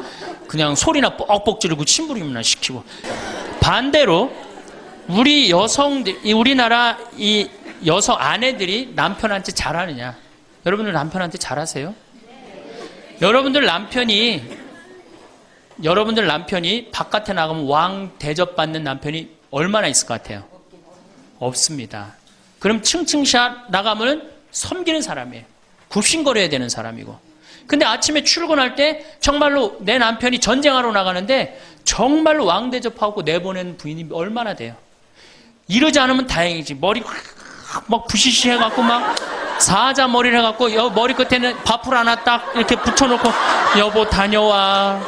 그냥 소리나 뻑뻑 지르고 침부림이나 시키고. 반대로 우리 여성들, 우리나라 이 여성 아내들이 남편한테 잘하느냐? 여러분들 남편한테 잘하세요? 여러분들 남편이 바깥에 나가면 왕 대접받는 남편이 얼마나 있을 것 같아요? 없습니다. 그럼 층층샷 나가면 섬기는 사람이에요. 굽신거려야 되는 사람이고. 근데 아침에 출근할 때 정말로 내 남편이 전쟁하러 나가는데 정말로 왕 대접하고 내보낸 부인이 얼마나 돼요? 이러지 않으면 다행이지. 머리 막 부시시 해갖고 막 사자 머리를 해갖고 머리 끝에는 밥풀 하나 딱 이렇게 붙여놓고 여보 다녀와.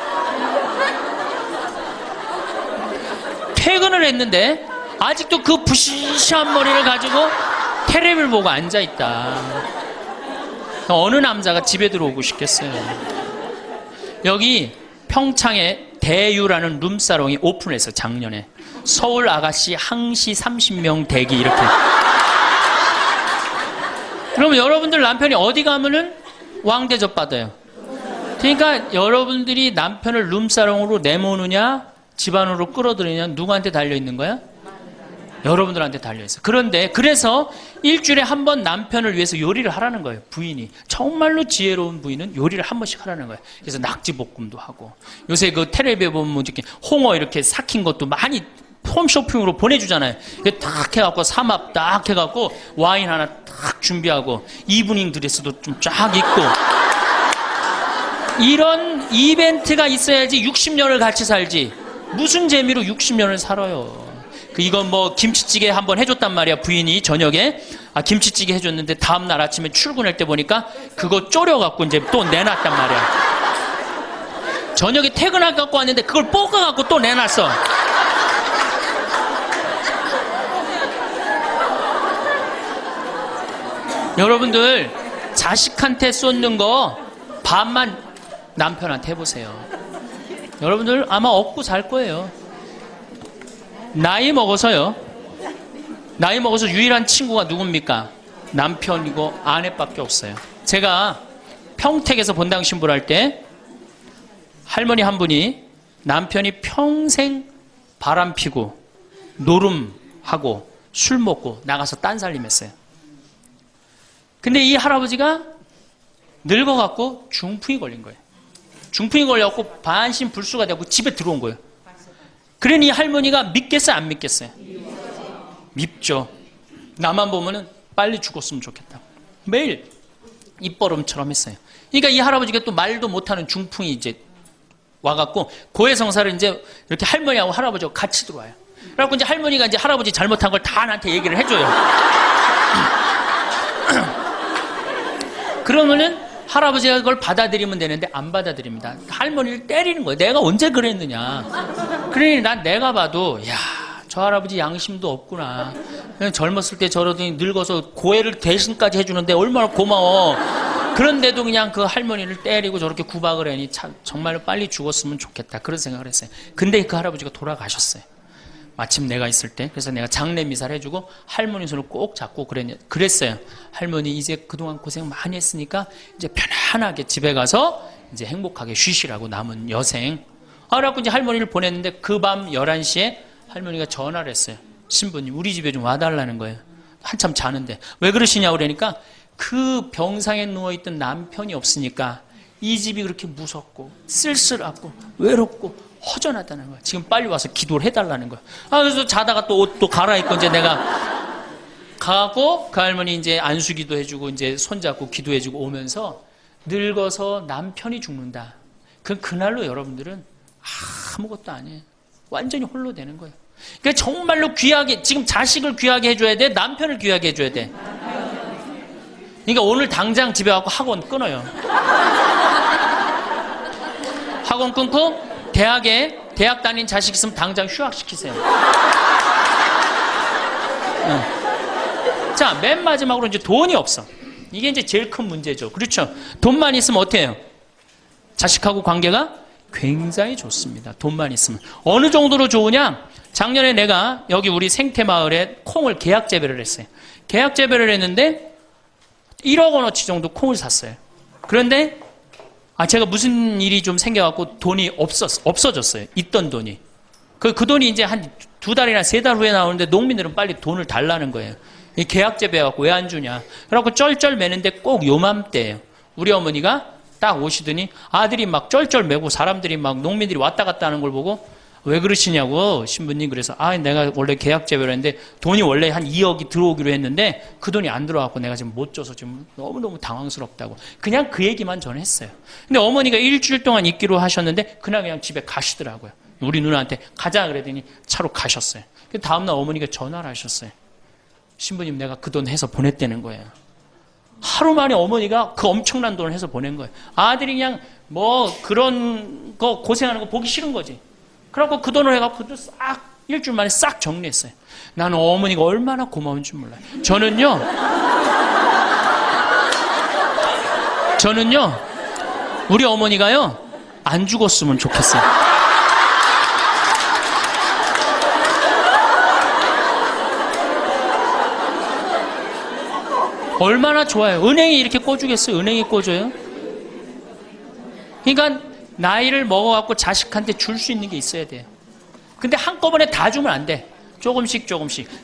퇴근을 했는데 아직도 그 부시시한 머리를 가지고 테레비를 보고 앉아있다. 어느 남자가 집에 들어오고 싶겠어요. 여기 평창에 대유라는 룸사롱이 오픈해서 작년에 서울 아가씨 항시 30명 대기 이렇게. 그러면 여러분들 남편이 어디 가면은 왕대접 받아요. 그러니까 여러분들이 남편을 룸사롱으로 내모느냐 집안으로 끌어들이냐 누구한테 달려있는 거야? 여러분들한테 달려있어요. 그런데 그래서 일주일에 한 번 남편을 위해서 요리를 하라는 거예요. 부인이. 정말로 지혜로운 부인은 요리를 한 번씩 하라는 거예요. 그래서 낙지볶음도 하고 요새 그 텔레비에 보면 이렇게 홍어 이렇게 삭힌 것도 많이 홈쇼핑으로 보내주잖아요. 딱 해갖고 삼합 딱 해갖고 와인 하나 딱 준비하고 이브닝 드레스도 좀 쫙 입고 이런 이벤트가 있어야지 60년을 같이 살지. 무슨 재미로 60년을 살아요. 이건 뭐 김치찌개 한번 해줬단 말이야. 부인이 저녁에 김치찌개 해줬는데 다음날 아침에 출근할 때 보니까 그거 졸여갖고 이제 또 내놨단 말이야. 저녁에 퇴근할 갖고 왔는데 그걸 볶아갖고 또 내놨어. 여러분들 자식한테 쏟는 거 반만 남편한테 해보세요. 여러분들 아마 얻고 살 거예요. 나이 먹어서 유일한 친구가 누굽니까? 남편이고 아내밖에 없어요. 제가 평택에서 본당 신부를 할 때 할머니 한 분이 남편이 평생 바람 피고 노름하고 술 먹고 나가서 딴 살림했어요. 근데 이 할아버지가 늙어갖고 중풍이 걸린 거예요. 중풍이 걸려갖고 반신불수가 되고 집에 들어온 거예요. 그러니 이 할머니가 믿겠어요, 안 믿겠어요? 밉죠. 나만 보면은 빨리 죽었으면 좋겠다. 매일 입버름처럼 했어요. 그러니까 이 할아버지가 또 말도 못하는 중풍이 이제 와갖고 고해성사를 이제 이렇게 할머니하고 할아버지하고 같이 들어와요. 그래갖고 이제 할머니가 이제 할아버지 잘못한 걸 다 나한테 얘기를 해줘요. 그러면은 할아버지가 그걸 받아들이면 되는데 안 받아들입니다. 할머니를 때리는 거예요. 내가 언제 그랬느냐. 그러니 난 내가 봐도 야, 저 할아버지 양심도 없구나. 그냥 젊었을 때 저러더니 늙어서 고해를 대신까지 해주는데 얼마나 고마워. 그런데도 그냥 그 할머니를 때리고 저렇게 구박을 하니 참 정말로 빨리 죽었으면 좋겠다. 그런 생각을 했어요. 근데 그 할아버지가 돌아가셨어요. 마침 내가 있을 때. 그래서 내가 장례 미사를 해주고 할머니 손을 꼭 잡고 그랬어요. 할머니 이제 그동안 고생 많이 했으니까 이제 편안하게 집에 가서 이제 행복하게 쉬시라고 남은 여생. 그래갖고 이제 할머니를 보냈는데 그 밤 11시에 할머니가 전화를 했어요. 신부님 우리 집에 좀 와달라는 거예요. 한참 자는데. 왜 그러시냐고 그러니까 그 병상에 누워있던 남편이 없으니까 이 집이 그렇게 무섭고 쓸쓸하고 외롭고 허전하다는 거야. 지금 빨리 와서 기도를 해달라는 거야. 그래서 자다가 또 옷도 갈아입고 이제 내가 가고 그 할머니 이제 안수기도 해주고 이제 손잡고 기도해주고 오면서 늙어서 남편이 죽는다. 그날로 여러분들은 아무것도 아니에요. 완전히 홀로 되는 거예요. 그러니까 정말로 귀하게 지금 자식을 귀하게 해줘야 돼. 남편을 귀하게 해줘야 돼. 그러니까 오늘 당장 집에 가고 학원 끊어요. 학원 끊고 대학 다닌 자식 있으면 당장 휴학시키세요. 자, 맨 마지막으로 이제 돈이 없어. 이게 이제 제일 큰 문제죠. 그렇죠? 돈만 있으면 어때요? 해요? 자식하고 관계가 굉장히 좋습니다. 돈만 있으면. 어느 정도로 좋으냐? 작년에 내가 여기 우리 생태마을에 콩을 계약 재배를 했어요. 계약 재배를 했는데 1억 원어치 정도 콩을 샀어요. 그런데 제가 무슨 일이 좀 생겨갖고 돈이 없어졌어요. 있던 돈이. 그 돈이 이제 한 2달이나 3달 후에 나오는데 농민들은 빨리 돈을 달라는 거예요. 계약 재배해갖고 왜 안 주냐. 그래갖고 쩔쩔 매는데 꼭 요맘때예요. 우리 어머니가 딱 오시더니 아들이 막 쩔쩔 매고 사람들이 막 농민들이 왔다 갔다 하는 걸 보고 왜 그러시냐고 신부님. 그래서 내가 원래 계약 재배를 했는데 돈이 원래 한 2억이 들어오기로 했는데 그 돈이 안 들어와갖고 내가 지금 못 줘서 지금 너무너무 당황스럽다고 그냥 그 얘기만 저는 했어요. 근데 어머니가 일주일 동안 있기로 하셨는데 그냥 집에 가시더라고요. 우리 누나한테 가자 그랬더니 차로 가셨어요. 다음날 어머니가 전화를 하셨어요. 신부님 내가 그 돈 해서 보냈다는 거예요. 하루 만에 어머니가 그 엄청난 돈을 해서 보낸 거예요. 아들이 그냥 뭐 그런 거 고생하는 거 보기 싫은 거지. 그래갖고 그 돈을 해갖고 싹 일주일 만에 싹 정리했어요. 나는 어머니가 얼마나 고마운 줄 몰라요. 저는요 우리 어머니가요 안 죽었으면 좋겠어요. 얼마나 좋아요. 은행이 이렇게 꿔주겠어요? 은행이 꿔줘요? 그러니까 나이를 먹어갖고 자식한테 줄 수 있는 게 있어야 돼요. 근데 한꺼번에 다 주면 안 돼. 조금씩.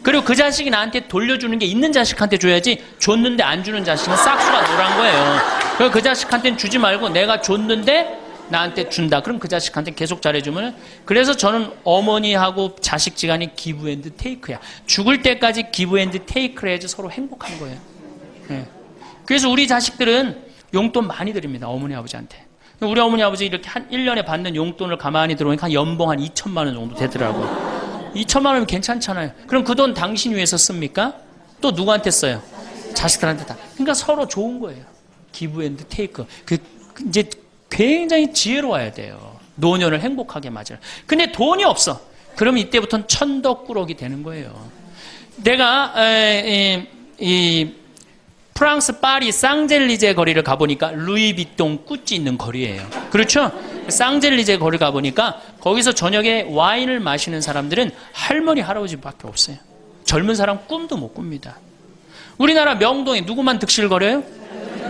그리고 그 자식이 나한테 돌려주는 게 있는 자식한테 줘야지 줬는데 안 주는 자식은 싹수가 노란 거예요. 그래서 그 자식한테는 주지 말고 내가 줬는데 나한테 준다. 그럼 그 자식한테 계속 잘해주면. 그래서 저는 어머니하고 자식 지간이 기브 앤드 테이크야. 죽을 때까지 기브 앤드 테이크를 해야지 서로 행복한 거예요. 네. 그래서 우리 자식들은 용돈 많이 드립니다. 어머니 아버지한테. 우리 어머니 아버지 이렇게 한 1년에 받는 용돈을 가만히 들어보니까 한 연봉 한 2천만 원 정도 되더라고요. 2천만 원이면 괜찮잖아요. 그럼 그 돈 당신 위해서 씁니까? 또 누구한테 써요? 자식들한테 다. 그러니까 서로 좋은 거예요. 기브 앤드 테이크. 이제 굉장히 지혜로워야 돼요. 노년을 행복하게 맞아요. 근데 돈이 없어. 그럼 이때부터는 천덕꾸러기 되는 거예요. 내가 프랑스 파리 쌍젤리제 거리를 가보니까 루이비통 꾸찌 있는 거리예요. 그렇죠? 쌍젤리제 거리 가보니까 거기서 저녁에 와인을 마시는 사람들은 할머니 할아버지밖에 없어요. 젊은 사람 꿈도 못 꿉니다. 우리나라 명동에 누구만 득실거려요?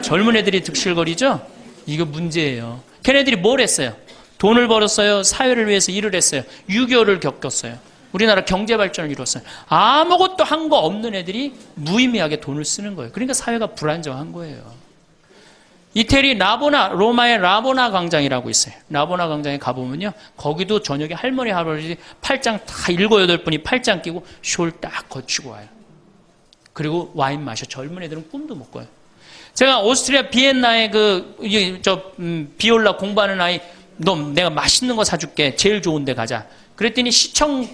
젊은 애들이 득실거리죠? 이거 문제예요. 걔네들이 뭘 했어요? 돈을 벌었어요. 사회를 위해서 일을 했어요. 6.25를 겪었어요. 우리나라 경제 발전을 이뤘어요. 아무것도 한 거 없는 애들이 무의미하게 돈을 쓰는 거예요. 그러니까 사회가 불안정한 거예요. 이태리 로마의 라보나 광장이라고 있어요. 라보나 광장에 가보면요. 거기도 저녁에 할머니, 할아버지 팔짱 다 7, 8분이 팔짱 끼고 숄 딱 거치고 와요. 그리고 와인 마셔. 젊은 애들은 꿈도 못 꿔요. 제가 오스트리아 비엔나에 비올라 공부하는 아이, 너 내가 맛있는 거 사줄게. 제일 좋은 데 가자. 그랬더니 시청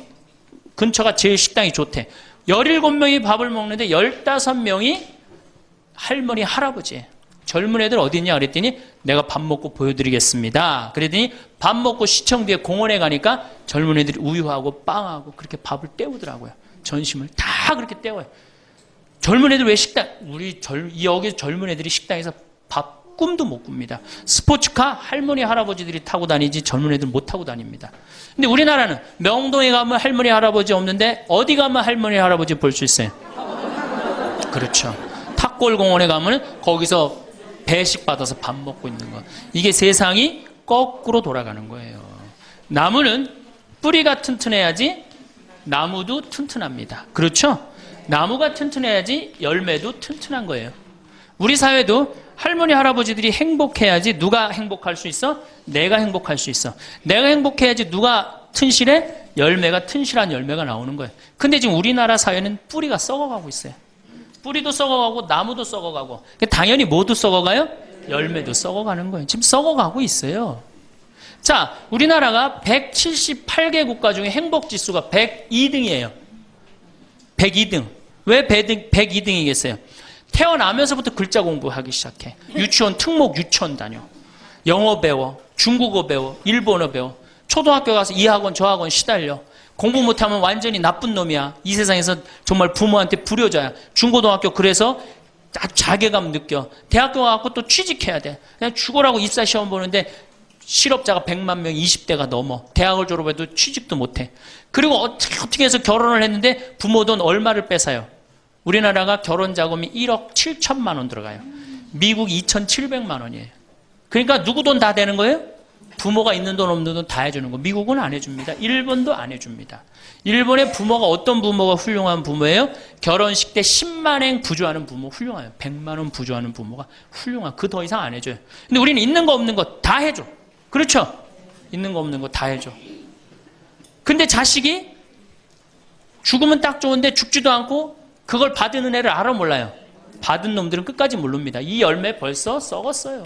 근처가 제일 식당이 좋대. 17명이 밥을 먹는데 15명이 할머니, 할아버지예요. 젊은 애들 어디 있냐 그랬더니 내가 밥 먹고 보여드리겠습니다. 그랬더니 밥 먹고 시청 뒤에 공원에 가니까 젊은 애들이 우유하고 빵하고 그렇게 밥을 때우더라고요. 전심을 다 그렇게 때워요. 젊은 애들 왜 여기 젊은 애들이 식당에서 밥 꿈도 못 꿉니다. 스포츠카 할머니, 할아버지들이 타고 다니지 젊은 애들 못 타고 다닙니다. 근데 우리나라는 명동에 가면 할머니, 할아버지 없는데 어디 가면 할머니, 할아버지 볼 수 있어요? 그렇죠. 탑골공원에 가면 거기서 배식 받아서 밥 먹고 있는 거. 이게 세상이 거꾸로 돌아가는 거예요. 나무는 뿌리가 튼튼해야지 나무도 튼튼합니다. 그렇죠? 나무가 튼튼해야지 열매도 튼튼한 거예요. 우리 사회도 할머니, 할아버지들이 행복해야지 누가 행복할 수 있어? 내가 행복할 수 있어. 내가 행복해야지 누가 튼실해? 열매가 튼실한 열매가 나오는 거예요. 근데 지금 우리나라 사회는 뿌리가 썩어가고 있어요. 뿌리도 썩어가고 나무도 썩어가고 당연히 모두 썩어가요? 열매도 썩어가는 거예요. 지금 썩어가고 있어요. 자, 우리나라가 178개 국가 중에 행복지수가 102등이에요. 102등. 왜 102등이겠어요? 태어나면서부터 글자 공부하기 시작해. 유치원 특목 유치원 다녀. 영어 배워. 중국어 배워. 일본어 배워. 초등학교 가서 이 학원 저 학원 시달려. 공부 못하면 완전히 나쁜 놈이야. 이 세상에서 정말 부모한테 불효자야. 중고등학교 그래서 아주 자괴감 느껴. 대학교 가고 또 취직해야 돼. 그냥 죽어라고 입사 시험 보는데 실업자가 100만 명, 20대가 넘어. 대학을 졸업해도 취직도 못해. 그리고 어떻게 해서 결혼을 했는데 부모 돈 얼마를 뺏어요? 우리나라가 결혼 자금이 1억 7천만 원 들어가요. 미국 2,700만 원이에요. 그러니까 누구 돈 다 되는 거예요? 부모가 있는 돈 없는 돈 다 해주는 거. 미국은 안 해줍니다. 일본도 안 해줍니다. 일본의 부모가 어떤 부모가 훌륭한 부모예요? 결혼식 때 10만엔 부조하는 부모 훌륭해요. 100만 원 부조하는 부모가 훌륭한. 그 더 이상 안 해줘요. 근데 우리는 있는 거 없는 거 다 해줘. 그렇죠? 있는 거 없는 거 다 해줘. 근데 자식이 죽으면 딱 좋은데 죽지도 않고 그걸 받은 은혜를 알아 몰라요. 받은 놈들은 끝까지 모릅니다. 이 열매 벌써 썩었어요.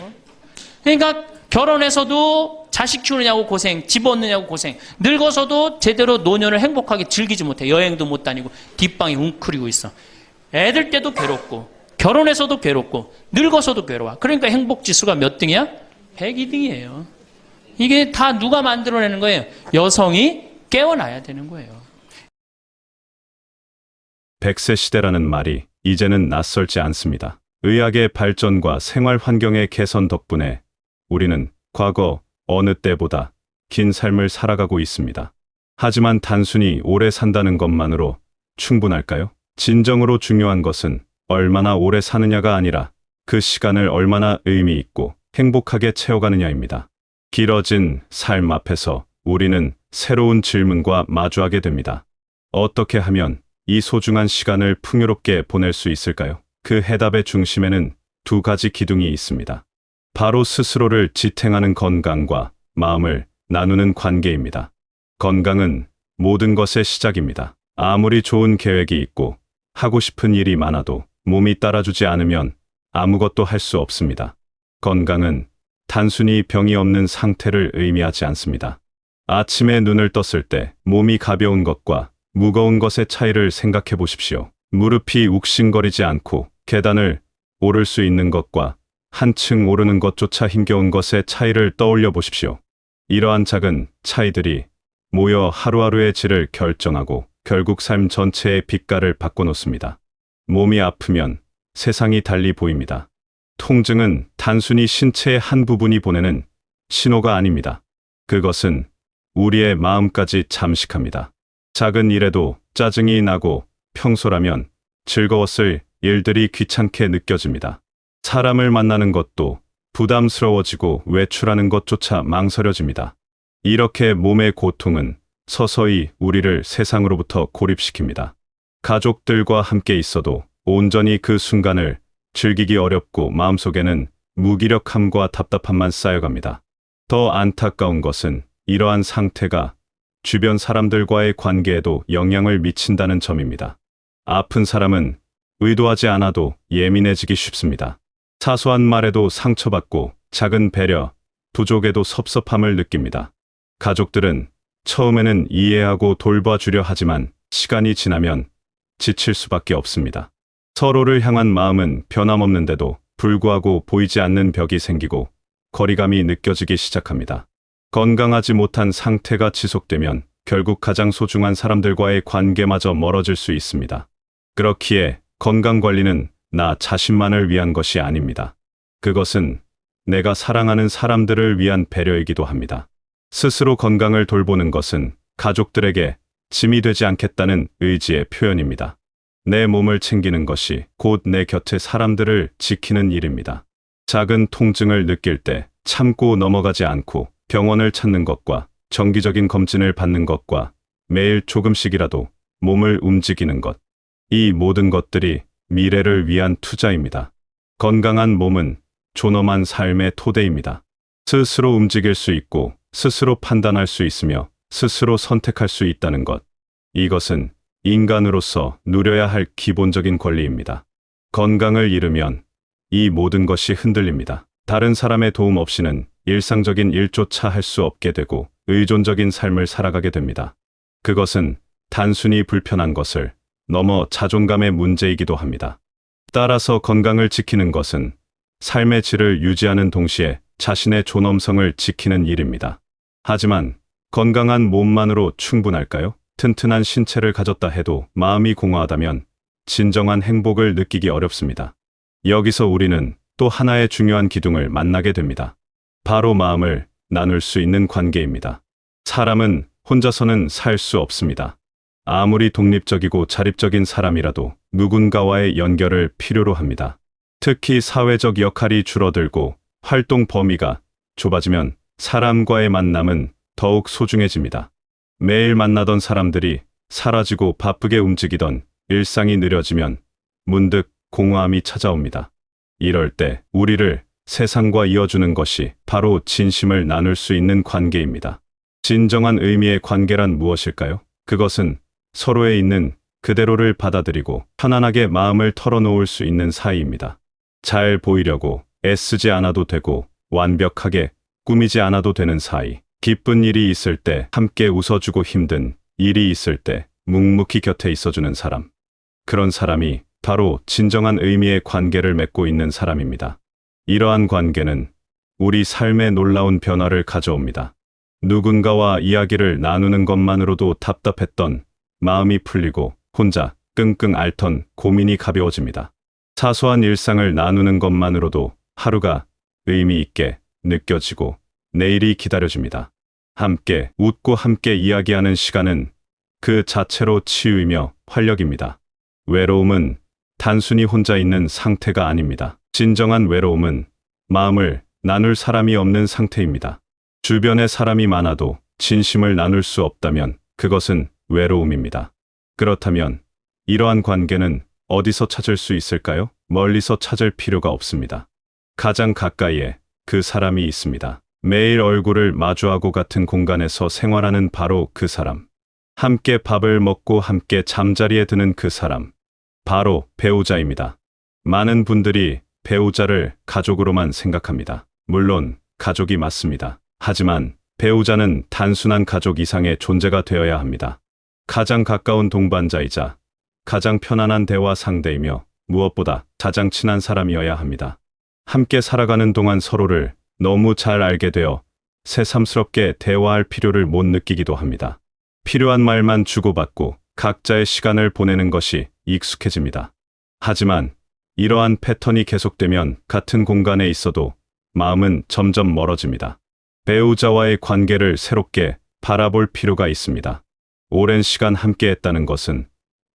그러니까 결혼해서도 자식 키우느냐고 고생, 집 얻느냐고 고생, 늙어서도 제대로 노년을 행복하게 즐기지 못해. 여행도 못 다니고 뒷방에 웅크리고 있어. 애들 때도 괴롭고 결혼해서도 괴롭고 늙어서도 괴로워. 그러니까 행복지수가 몇 등이야? 102등이에요. 이게 다 누가 만들어내는 거예요? 여성이 깨어나야 되는 거예요. 100세 시대라는 말이 이제는 낯설지 않습니다. 의학의 발전과 생활 환경의 개선 덕분에 우리는 과거 어느 때보다 긴 삶을 살아가고 있습니다. 하지만 단순히 오래 산다는 것만으로 충분할까요? 진정으로 중요한 것은 얼마나 오래 사느냐가 아니라 그 시간을 얼마나 의미 있고 행복하게 채워가느냐입니다. 길어진 삶 앞에서 우리는 새로운 질문과 마주하게 됩니다. 어떻게 하면 이 소중한 시간을 풍요롭게 보낼 수 있을까요? 그 해답의 중심에는 두 가지 기둥이 있습니다. 바로 스스로를 지탱하는 건강과 마음을 나누는 관계입니다. 건강은 모든 것의 시작입니다. 아무리 좋은 계획이 있고 하고 싶은 일이 많아도 몸이 따라주지 않으면 아무것도 할 수 없습니다. 건강은 단순히 병이 없는 상태를 의미하지 않습니다. 아침에 눈을 떴을 때 몸이 가벼운 것과 무거운 것의 차이를 생각해 보십시오. 무릎이 욱신거리지 않고 계단을 오를 수 있는 것과 한층 오르는 것조차 힘겨운 것의 차이를 떠올려 보십시오. 이러한 작은 차이들이 모여 하루하루의 질을 결정하고 결국 삶 전체의 빛깔을 바꿔놓습니다. 몸이 아프면 세상이 달리 보입니다. 통증은 단순히 신체의 한 부분이 보내는 신호가 아닙니다. 그것은 우리의 마음까지 잠식합니다. 작은 일에도 짜증이 나고 평소라면 즐거웠을 일들이 귀찮게 느껴집니다. 사람을 만나는 것도 부담스러워지고 외출하는 것조차 망설여집니다. 이렇게 몸의 고통은 서서히 우리를 세상으로부터 고립시킵니다. 가족들과 함께 있어도 온전히 그 순간을 즐기기 어렵고 마음속에는 무기력함과 답답함만 쌓여갑니다. 더 안타까운 것은 이러한 상태가 주변 사람들과의 관계에도 영향을 미친다는 점입니다. 아픈 사람은 의도하지 않아도 예민해지기 쉽습니다. 사소한 말에도 상처받고 작은 배려, 부족에도 섭섭함을 느낍니다. 가족들은 처음에는 이해하고 돌봐주려 하지만 시간이 지나면 지칠 수밖에 없습니다. 서로를 향한 마음은 변함없는데도 불구하고 보이지 않는 벽이 생기고 거리감이 느껴지기 시작합니다. 건강하지 못한 상태가 지속되면 결국 가장 소중한 사람들과의 관계마저 멀어질 수 있습니다. 그렇기에 건강관리는 나 자신만을 위한 것이 아닙니다. 그것은 내가 사랑하는 사람들을 위한 배려이기도 합니다. 스스로 건강을 돌보는 것은 가족들에게 짐이 되지 않겠다는 의지의 표현입니다. 내 몸을 챙기는 것이 곧 내 곁의 사람들을 지키는 일입니다. 작은 통증을 느낄 때 참고 넘어가지 않고 병원을 찾는 것과 정기적인 검진을 받는 것과 매일 조금씩이라도 몸을 움직이는 것. 이 모든 것들이 미래를 위한 투자입니다. 건강한 몸은 존엄한 삶의 토대입니다. 스스로 움직일 수 있고 스스로 판단할 수 있으며 스스로 선택할 수 있다는 것. 이것은 인간으로서 누려야 할 기본적인 권리입니다. 건강을 잃으면 이 모든 것이 흔들립니다. 다른 사람의 도움 없이는 일상적인 일조차 할 수 없게 되고 의존적인 삶을 살아가게 됩니다. 그것은 단순히 불편한 것을 넘어 자존감의 문제이기도 합니다. 따라서 건강을 지키는 것은 삶의 질을 유지하는 동시에 자신의 존엄성을 지키는 일입니다. 하지만 건강한 몸만으로 충분할까요? 튼튼한 신체를 가졌다 해도 마음이 공허하다면 진정한 행복을 느끼기 어렵습니다. 여기서 우리는 또 하나의 중요한 기둥을 만나게 됩니다. 바로 마음을 나눌 수 있는 관계입니다. 사람은 혼자서는 살 수 없습니다. 아무리 독립적이고 자립적인 사람이라도 누군가와의 연결을 필요로 합니다. 특히 사회적 역할이 줄어들고 활동 범위가 좁아지면 사람과의 만남은 더욱 소중해집니다. 매일 만나던 사람들이 사라지고 바쁘게 움직이던 일상이 느려지면 문득 공허함이 찾아옵니다. 이럴 때 우리를 세상과 이어주는 것이 바로 진심을 나눌 수 있는 관계입니다. 진정한 의미의 관계란 무엇일까요? 그것은 서로에 있는 그대로를 받아들이고 편안하게 마음을 털어놓을 수 있는 사이입니다. 잘 보이려고 애쓰지 않아도 되고 완벽하게 꾸미지 않아도 되는 사이. 기쁜 일이 있을 때 함께 웃어주고 힘든 일이 있을 때 묵묵히 곁에 있어주는 사람. 그런 사람이 바로 진정한 의미의 관계를 맺고 있는 사람입니다. 이러한 관계는 우리 삶에 놀라운 변화를 가져옵니다. 누군가와 이야기를 나누는 것만으로도 답답했던 마음이 풀리고 혼자 끙끙 앓던 고민이 가벼워집니다. 사소한 일상을 나누는 것만으로도 하루가 의미 있게 느껴지고 내일이 기다려집니다. 함께 웃고 함께 이야기하는 시간은 그 자체로 치유이며 활력입니다. 외로움은 단순히 혼자 있는 상태가 아닙니다. 진정한 외로움은 마음을 나눌 사람이 없는 상태입니다. 주변에 사람이 많아도 진심을 나눌 수 없다면 그것은 외로움입니다. 그렇다면 이러한 관계는 어디서 찾을 수 있을까요? 멀리서 찾을 필요가 없습니다. 가장 가까이에 그 사람이 있습니다. 매일 얼굴을 마주하고 같은 공간에서 생활하는 바로 그 사람. 함께 밥을 먹고 함께 잠자리에 드는 그 사람. 바로 배우자입니다. 많은 분들이 배우자를 가족으로만 생각합니다. 물론 가족이 맞습니다. 하지만 배우자는 단순한 가족 이상의 존재가 되어야 합니다. 가장 가까운 동반자이자 가장 편안한 대화 상대이며 무엇보다 가장 친한 사람이어야 합니다. 함께 살아가는 동안 서로를 너무 잘 알게 되어 새삼스럽게 대화할 필요를 못 느끼기도 합니다. 필요한 말만 주고받고 각자의 시간을 보내는 것이 익숙해집니다. 하지만 이러한 패턴이 계속되면 같은 공간에 있어도 마음은 점점 멀어집니다. 배우자와의 관계를 새롭게 바라볼 필요가 있습니다. 오랜 시간 함께했다는 것은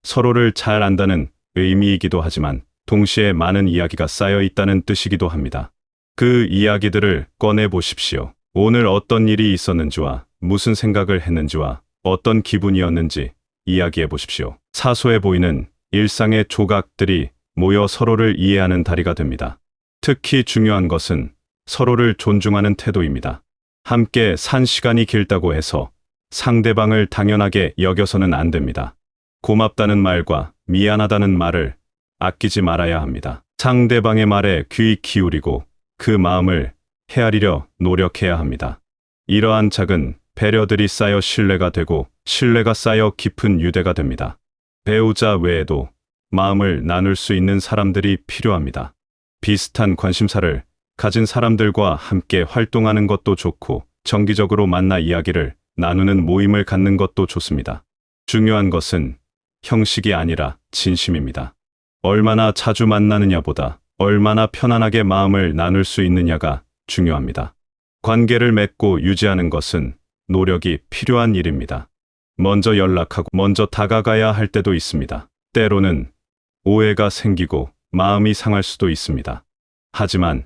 서로를 잘 안다는 의미이기도 하지만 동시에 많은 이야기가 쌓여 있다는 뜻이기도 합니다. 그 이야기들을 꺼내 보십시오. 오늘 어떤 일이 있었는지와 무슨 생각을 했는지와 어떤 기분이었는지 이야기해 보십시오. 사소해 보이는 일상의 조각들이 모여 서로를 이해하는 다리가 됩니다. 특히 중요한 것은 서로를 존중하는 태도입니다. 함께 산 시간이 길다고 해서 상대방을 당연하게 여겨서는 안 됩니다. 고맙다는 말과 미안하다는 말을 아끼지 말아야 합니다. 상대방의 말에 귀 기울이고 그 마음을 헤아리려 노력해야 합니다. 이러한 작은 배려들이 쌓여 신뢰가 되고 신뢰가 쌓여 깊은 유대가 됩니다. 배우자 외에도 마음을 나눌 수 있는 사람들이 필요합니다. 비슷한 관심사를 가진 사람들과 함께 활동하는 것도 좋고 정기적으로 만나 이야기를 나누는 모임을 갖는 것도 좋습니다. 중요한 것은 형식이 아니라 진심입니다. 얼마나 자주 만나느냐보다 얼마나 편안하게 마음을 나눌 수 있느냐가 중요합니다. 관계를 맺고 유지하는 것은 노력이 필요한 일입니다. 먼저 연락하고 먼저 다가가야 할 때도 있습니다. 때로는 오해가 생기고 마음이 상할 수도 있습니다. 하지만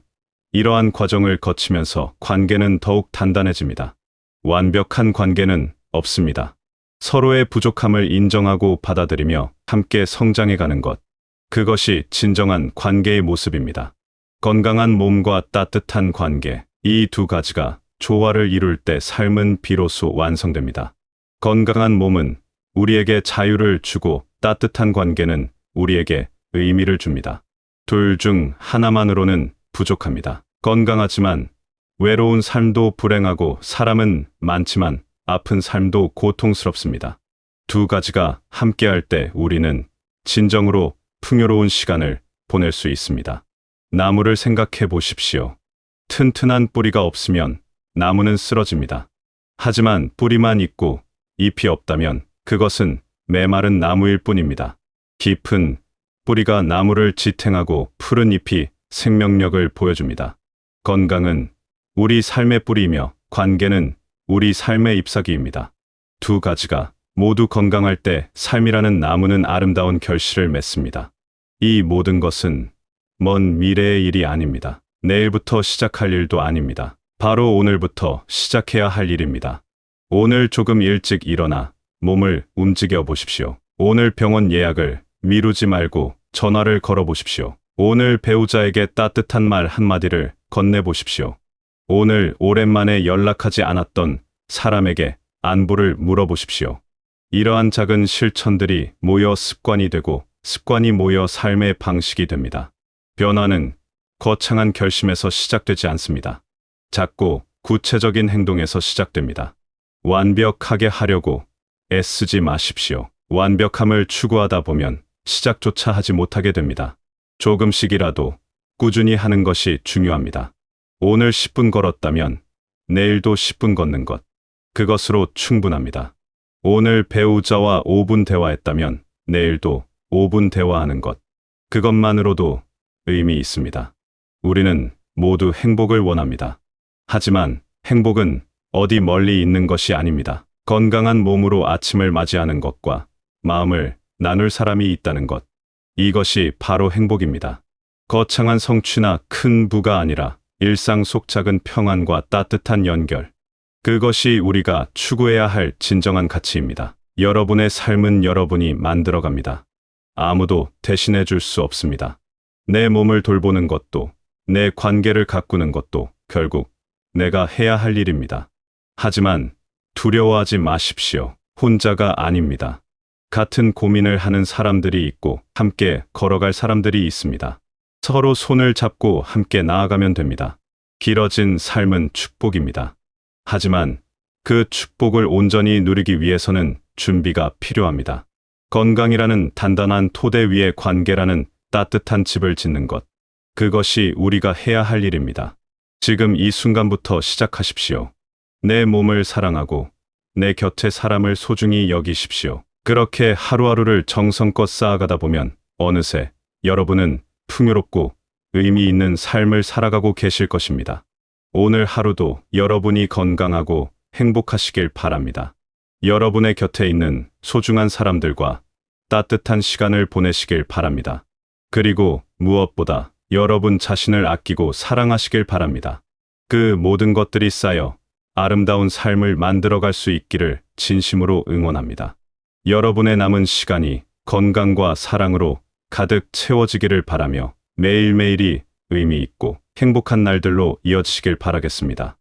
이러한 과정을 거치면서 관계는 더욱 단단해집니다. 완벽한 관계는 없습니다. 서로의 부족함을 인정하고 받아들이며 함께 성장해가는 것. 그것이 진정한 관계의 모습입니다. 건강한 몸과 따뜻한 관계. 이 두 가지가 조화를 이룰 때 삶은 비로소 완성됩니다. 건강한 몸은 우리에게 자유를 주고 따뜻한 관계는 우리에게 의미를 줍니다. 둘 중 하나만으로는 부족합니다. 건강하지만 외로운 삶도 불행하고 사람은 많지만 아픈 삶도 고통스럽습니다. 두 가지가 함께할 때 우리는 진정으로 풍요로운 시간을 보낼 수 있습니다. 나무를 생각해 보십시오. 튼튼한 뿌리가 없으면 나무는 쓰러집니다. 하지만 뿌리만 있고 잎이 없다면 그것은 메마른 나무일 뿐입니다. 깊은 뿌리가 나무를 지탱하고 푸른 잎이 생명력을 보여줍니다. 건강은 우리 삶의 뿌리이며 관계는 우리 삶의 잎사귀입니다. 두 가지가 모두 건강할 때 삶이라는 나무는 아름다운 결실을 맺습니다. 이 모든 것은 먼 미래의 일이 아닙니다. 내일부터 시작할 일도 아닙니다. 바로 오늘부터 시작해야 할 일입니다. 오늘 조금 일찍 일어나 몸을 움직여 보십시오. 오늘 병원 예약을 미루지 말고 전화를 걸어 보십시오. 오늘 배우자에게 따뜻한 말 한마디를 건네보십시오. 오늘 오랜만에 연락하지 않았던 사람에게 안부를 물어보십시오. 이러한 작은 실천들이 모여 습관이 되고 습관이 모여 삶의 방식이 됩니다. 변화는 거창한 결심에서 시작되지 않습니다. 작고 구체적인 행동에서 시작됩니다. 완벽하게 하려고 애쓰지 마십시오. 완벽함을 추구하다 보면 시작조차 하지 못하게 됩니다. 조금씩이라도 꾸준히 하는 것이 중요합니다. 오늘 10분 걸었다면 내일도 10분 걷는 것. 그것으로 충분합니다. 오늘 배우자와 5분 대화했다면 내일도 5분 대화하는 것. 그것만으로도 의미 있습니다. 우리는 모두 행복을 원합니다. 하지만 행복은 어디 멀리 있는 것이 아닙니다. 건강한 몸으로 아침을 맞이하는 것과 마음을 나눌 사람이 있다는 것. 이것이 바로 행복입니다. 거창한 성취나 큰 부가 아니라 일상 속 작은 평안과 따뜻한 연결. 그것이 우리가 추구해야 할 진정한 가치입니다. 여러분의 삶은 여러분이 만들어갑니다. 아무도 대신해 줄 수 없습니다. 내 몸을 돌보는 것도, 내 관계를 가꾸는 것도 결국 내가 해야 할 일입니다. 하지만 두려워하지 마십시오. 혼자가 아닙니다. 같은 고민을 하는 사람들이 있고 함께 걸어갈 사람들이 있습니다. 서로 손을 잡고 함께 나아가면 됩니다. 길어진 삶은 축복입니다. 하지만 그 축복을 온전히 누리기 위해서는 준비가 필요합니다. 건강이라는 단단한 토대 위에 관계라는 따뜻한 집을 짓는 것. 그것이 우리가 해야 할 일입니다. 지금 이 순간부터 시작하십시오. 내 몸을 사랑하고 내 곁의 사람을 소중히 여기십시오. 그렇게 하루하루를 정성껏 쌓아가다 보면 어느새 여러분은 풍요롭고 의미 있는 삶을 살아가고 계실 것입니다. 오늘 하루도 여러분이 건강하고 행복하시길 바랍니다. 여러분의 곁에 있는 소중한 사람들과 따뜻한 시간을 보내시길 바랍니다. 그리고 무엇보다 여러분 자신을 아끼고 사랑하시길 바랍니다. 그 모든 것들이 쌓여 아름다운 삶을 만들어갈 수 있기를 진심으로 응원합니다. 여러분의 남은 시간이 건강과 사랑으로 가득 채워지기를 바라며 매일매일이 의미 있고 행복한 날들로 이어지시길 바라겠습니다.